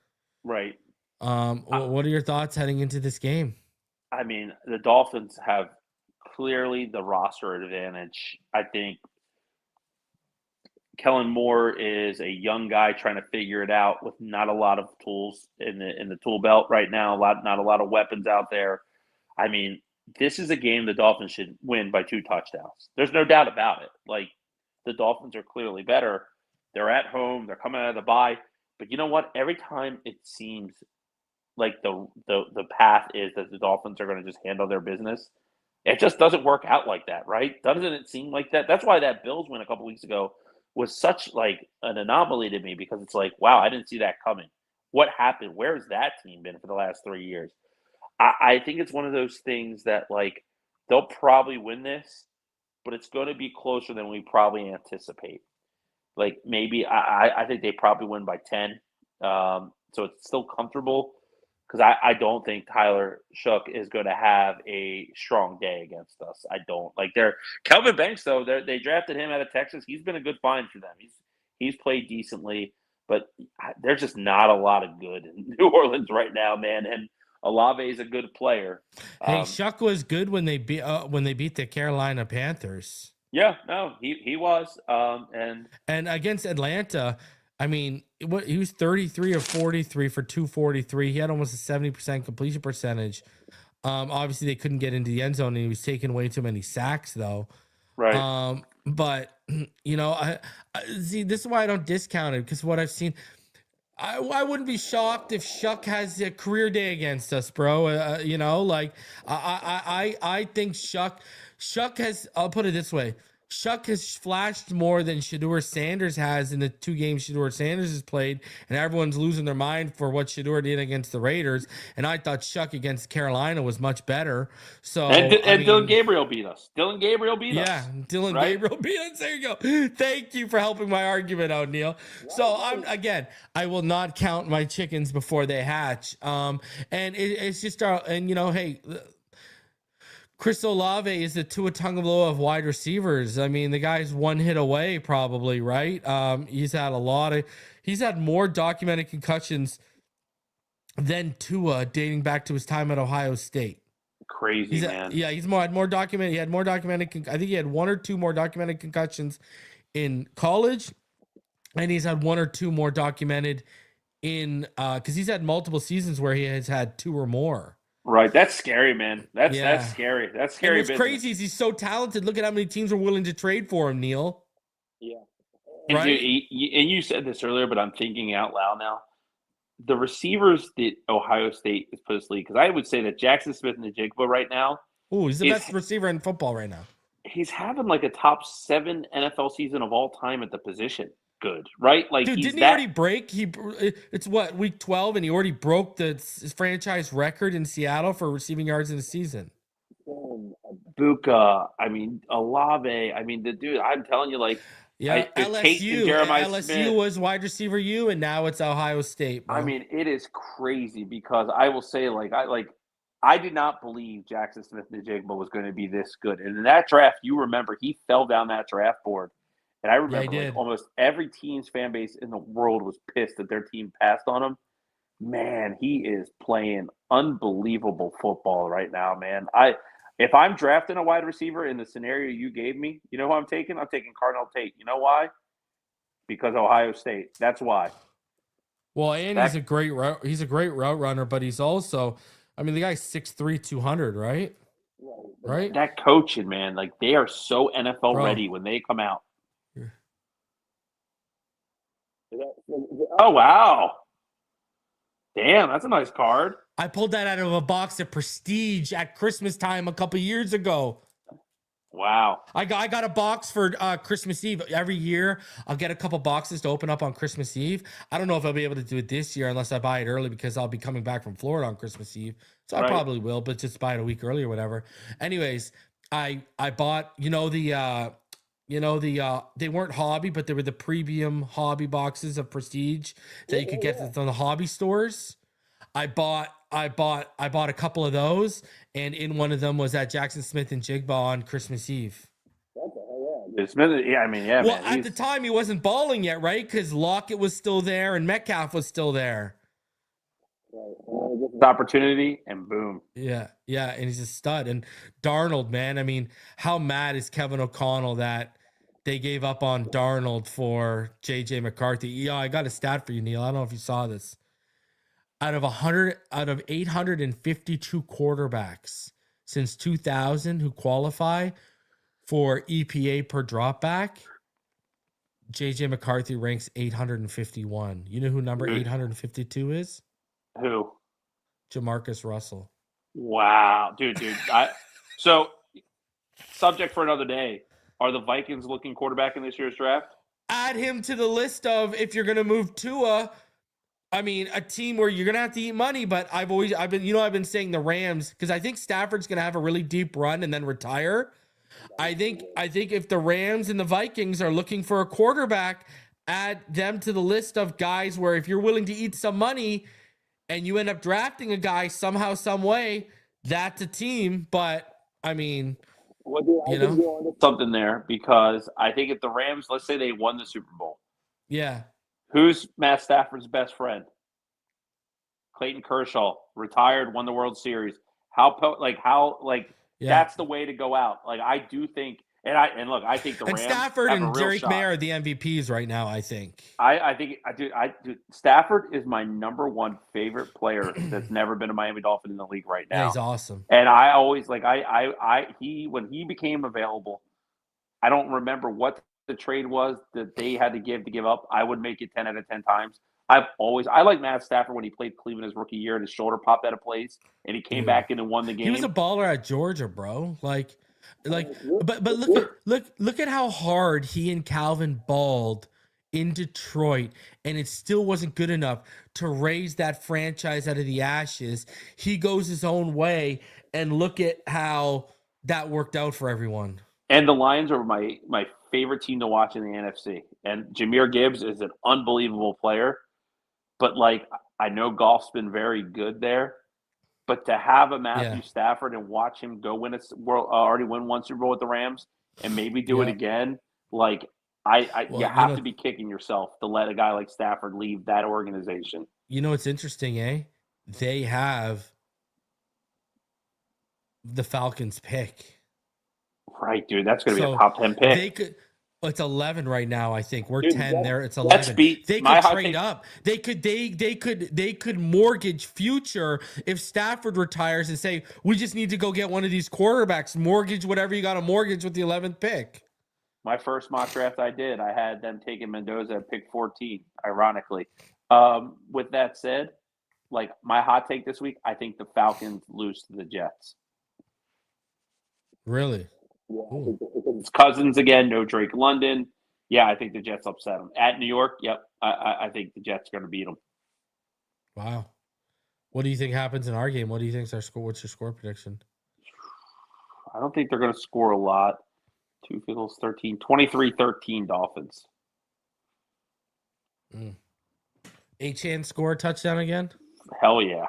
Right. What are your thoughts heading into this game? I mean, the Dolphins have clearly the roster advantage. I think Kellen Moore is a young guy trying to figure it out with not a lot of tools in the tool belt right now. Not a lot of weapons out there. I mean, this is a game the Dolphins should win by 2 touchdowns. There's no doubt about it. Like, the Dolphins are clearly better. They're at home. They're coming out of the bye. But you know what? Every time it seems like the path is that the Dolphins are going to just handle their business, it just doesn't work out like that, right? Doesn't it seem like that? That's why that Bills win a couple weeks ago was such like an anomaly to me, because it's like, wow, I didn't see that coming. What happened? Where's that team been for the last 3 years? I think it's one of those things that, like, they'll probably win this, but it's going to be closer than we probably anticipate. Like, maybe I think they probably win by 10. So it's still comfortable, because I don't think Tyler Shuck is going to have a strong day against us. I don't. Like, Kelvin Banks, though, they drafted him out of Texas. He's been a good find for them. He's played decently, but there's just not a lot of good in New Orleans right now, man. And Olave is a good player. Hey, Shuck was good when they beat the Carolina Panthers. Yeah, no, he was. And against Atlanta, I mean, he was 33 of 43 for 243. He had almost a 70% completion percentage. Obviously, they couldn't get into the end zone, and he was taking way too many sacks, though. Right. But you know, I see. This is why I don't discount it, because what I've seen, I wouldn't be shocked if Shuck has a career day against us, bro. You know, like I think Shuck has. I'll put it this way: Shuck has flashed more than Shedeur Sanders has in the 2 games Shedeur Sanders has played, and everyone's losing their mind for what Shedeur did against the Raiders. And I thought Shuck against Carolina was much better. So And I mean, Dylan Gabriel beat us. Dylan Gabriel beat us. yeah, Dylan right? Gabriel beat us. There you go. Thank you for helping my argument out, Neal. So I will not count my chickens before they hatch. And it's just and you know, hey, Chris Olave is the Tua Tagovailoa of wide receivers. I mean, the guy's 1 hit away, probably, right? He's had more documented concussions than Tua dating back to his time at Ohio State. Crazy, man. Yeah, he had more documented. I think he had 1 or 2 more documented concussions in college, and he's had 1 or 2 more documented in because he's had multiple seasons where he has had 2 or more. Right, that's scary, man. That's scary. That's scary. And what's crazy is he's so talented. Look at how many teams are willing to trade for him, Neal. Yeah. Right. And you said this earlier, but I'm thinking out loud now. The receivers that Ohio State has put us league, because I would say that Jackson Smith and Jigba right now. Oh, he's the best receiver in football right now. He's having like a top 7 NFL season of all time at the position. Good, right? Like, dude, didn't he already break? It's what, week 12, and he already broke his franchise record in Seattle for receiving yards in a season. Buka, I mean, Olave, I mean, the dude. I'm telling you, like, yeah, LSU Smith, was wide receiver U, and now it's Ohio State. Bro. I mean, it is crazy because I will say, I did not believe Jackson Smith-Njigba was going to be this good. And in that draft, you remember he fell down that draft board. And I remember almost every team's fan base in the world was pissed that their team passed on him. Man, he is playing unbelievable football right now, man. If I'm drafting a wide receiver in the scenario you gave me, you know who I'm taking? I'm taking Cardinal Tate. You know why? Because Ohio State. That's why. Well, and he's a great route runner, but he's also, I mean, the guy's 6'3", 200, right? Right. That coaching, man, like, they are so NFL ready when they come out. Oh, wow. Damn, that's a nice card. I pulled that out of a box of Prestige at Christmas time a couple years ago. Wow. I got a box for Christmas Eve. Every year, I'll get a couple boxes to open up on Christmas Eve. I don't know if I'll be able to do it this year unless I buy it early because I'll be coming back from Florida on Christmas Eve. So I probably will, but just buy it a week early or whatever. Anyways, I bought, they weren't hobby, but they were the premium hobby boxes of Prestige that you could get from the hobby stores. I bought a couple of those, and in one of them was that Jackson Smith-Njigba on Christmas Eve. Well, at the time he wasn't balling yet, right? Because Lockett was still there and Metcalf was still there. Opportunity and boom. Yeah, and he's a stud. And Darnold, man, I mean, how mad is Kevin O'Connell that they gave up on Darnold for JJ McCarthy? Yeah, I got a stat for you, Neal. I don't know if you saw this. Out of 852 quarterbacks since 2000 who qualify for EPA per dropback, JJ McCarthy ranks 851. You know who number 852 is? Who? Jamarcus Russell. Wow, dude. So, subject for another day. Are the Vikings looking quarterback in this year's draft? Add him to the list of if you're going to move Tua. I mean, a team where you're going to have to eat money, but I've been saying the Rams because I think Stafford's going to have a really deep run and then retire. I think if the Rams and the Vikings are looking for a quarterback, add them to the list of guys where if you're willing to eat some money and you end up drafting a guy somehow, some way, that's a team. But I mean, something there because I think if the Rams, let's say they won the Super Bowl. Yeah. Who's Matt Stafford's best friend? Clayton Kershaw, retired, won the World Series. That's the way to go out. Like, I do think, I think the Rams Stafford have and a real Derek shot. Mayer are the MVPs right now. I think. Stafford is my number one favorite player that's never been a Miami Dolphin in the league right now. Yeah, he's awesome. And I always when he became available, I don't remember what the trade was that they had to give up. I would make it 10 out of 10 times. I like Matt Stafford when he played Cleveland his rookie year and his shoulder popped out of place and he came back in and won the game. He was a baller at Georgia, bro. But look at how hard he and Calvin balled in Detroit, and it still wasn't good enough to raise that franchise out of the ashes. He goes his own way, and look at how that worked out for everyone. And the Lions are my favorite team to watch in the NFC. And Jahmyr Gibbs is an unbelievable player. But, I know Goff's been very good there. But to have a Matthew Stafford and watch him go already win one Super Bowl with the Rams and maybe do it again, you have to be kicking yourself to let a guy like Stafford leave that organization. You know what's interesting, eh? They have the Falcons pick. Right, dude. That's going to be a top 10 pick. They could. It's 11 right now. I think we're 10 there. It's 11. They could trade up. They could mortgage future if Stafford retires and say we just need to go get one of these quarterbacks. Mortgage whatever you got to mortgage with the 11th pick. My first mock draft I had them taking Mendoza at pick 14. Ironically, with that said, my hot take this week, I think the Falcons lose to the Jets. Really? Yeah, it's Cousins again. No Drake London. Yeah, I think the Jets upset them at New York. Yep, I think the Jets are going to beat them. Wow. What do you think happens in our game? What do you think's our score? What's your score prediction? I don't think they're going to score a lot. 2 field goals, 23-13 Dolphins. Achane score a touchdown again? Hell yeah.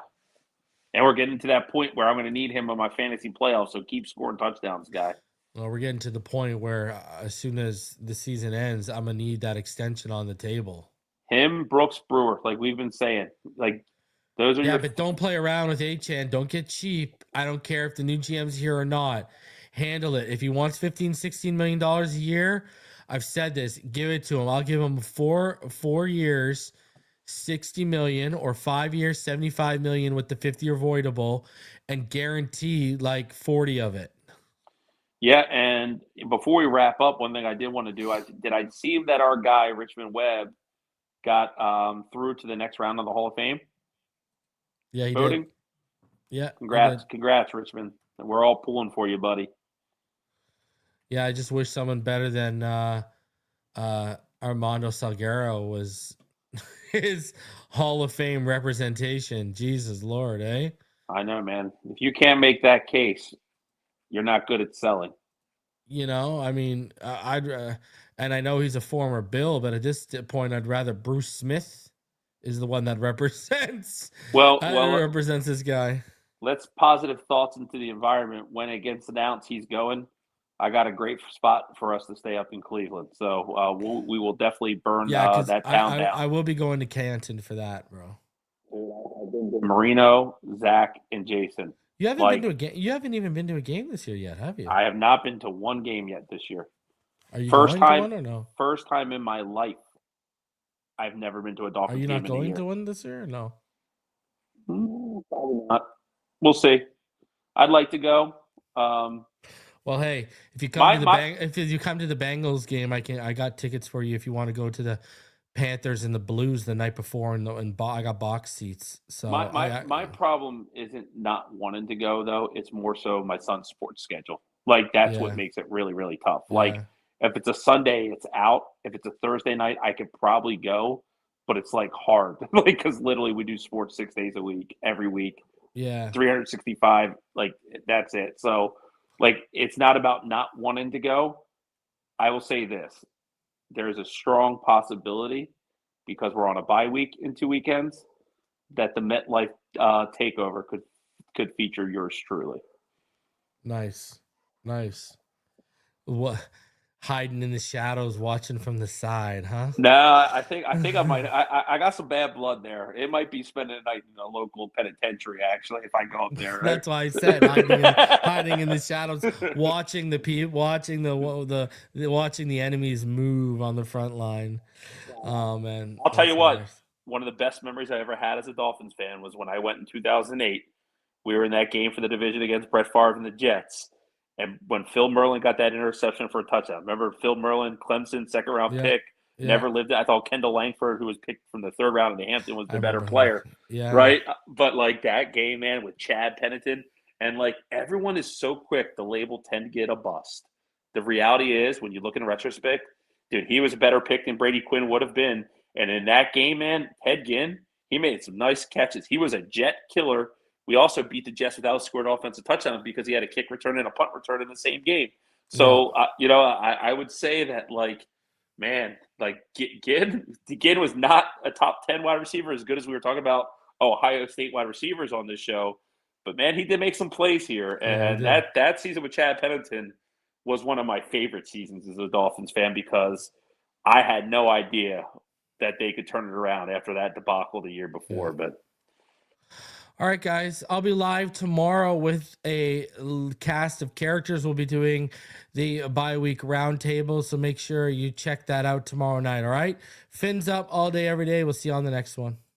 And we're getting to that point where I'm going to need him on my fantasy playoffs, so keep scoring touchdowns, guy. Well, we're getting to the point where as soon as the season ends, I'm going to need that extension on the table. Him, Brooks, Brewer, like we've been saying. Those are but don't play around with Achane. Don't get cheap. I don't care if the new GM's here or not. Handle it. If he wants $15-16 million a year, I've said this, give it to him. I'll give him four years, $60 million, or 5 years, $75 million with the 50 avoidable, and guarantee 40 of it. Yeah, and before we wrap up, one thing I did want to do, I see that our guy, Richmond Webb, got through to the next round of the Hall of Fame? Yeah, he voting? did. Yeah. Congrats, Richmond. We're all pulling for you, buddy. Yeah, I just wish someone better than Armando Salguero was his Hall of Fame representation. Jesus Lord, eh? I know, man. If you can't make that case, you're not good at selling. I mean, and I know he's a former Bill, but at this point, I'd rather Bruce Smith is the one that represents. Represents this guy. Let's positive thoughts into the environment. When it gets announced he's going, I got a great spot for us to stay up in Cleveland. So we will definitely burn that town down. I will be going to Canton for that, bro. I've been to Marino, Zach, and Jason. You haven't been to a game. You haven't even been to a game this year yet, have you? I have not been to one game yet this year. Are you going to one or no? First time in my life. I've never been to a Dolphins game. Are you not going to one this year or no? Probably not. We'll see. I'd like to go. Well, hey, if you come to the Bengals game, I got tickets for you if you want to go to the Panthers and the Blues the night before, and I got box seats. So my problem isn't not wanting to go though; it's more so my son's sports schedule. That's what makes it really, really tough. Yeah. If it's a Sunday, it's out. If it's a Thursday night, I could probably go, but it's hard, because literally we do sports 6 days a week, every week. Yeah, 365. That's it. So, it's not about not wanting to go. I will say this. There's a strong possibility, because we're on a bye week in 2 weekends, that the MetLife takeover could feature yours truly. Nice. What? Hiding in the shadows, watching from the side, huh? No, I think I might. I got some bad blood there. It might be spending the night in a local penitentiary, actually, if I go up there. Right? That's why I said hiding in the shadows, watching watching the enemies move on the front line. Oh man! I'll tell you what. One of the best memories I ever had as a Dolphins fan was when I went in 2008. We were in that game for the division against Brett Favre and the Jets. And when Phil Merlin got that interception for a touchdown, remember Phil Merlin, Clemson, second-round pick, Never lived it. I thought Kendall Langford, who was picked from the 3rd round in the Hampton, was the better remember player. Yeah. Right. But like that game, man, with Chad Pennington, and like everyone is so quick to label 10 get a bust. The reality is, when you look in retrospect, dude, he was a better pick than Brady Quinn would have been. And in that game, man, Ted Ginn, he made some nice catches. He was a jet killer. We also beat the Jets without scoring offensive touchdowns because he had a kick return and a punt return in the same game. So, I would say that, like, man, like Ginn was not a top 10 wide receiver, as good as we were talking about Ohio State wide receivers on this show. But, man, he did make some plays here. And that season with Chad Pennington was one of my favorite seasons as a Dolphins fan, because I had no idea that they could turn it around after that debacle the year before. But all right, guys, I'll be live tomorrow with a cast of characters. We'll be doing the bye week roundtable, so make sure you check that out tomorrow night. All right, Fins up all day, every day. We'll see you on the next one.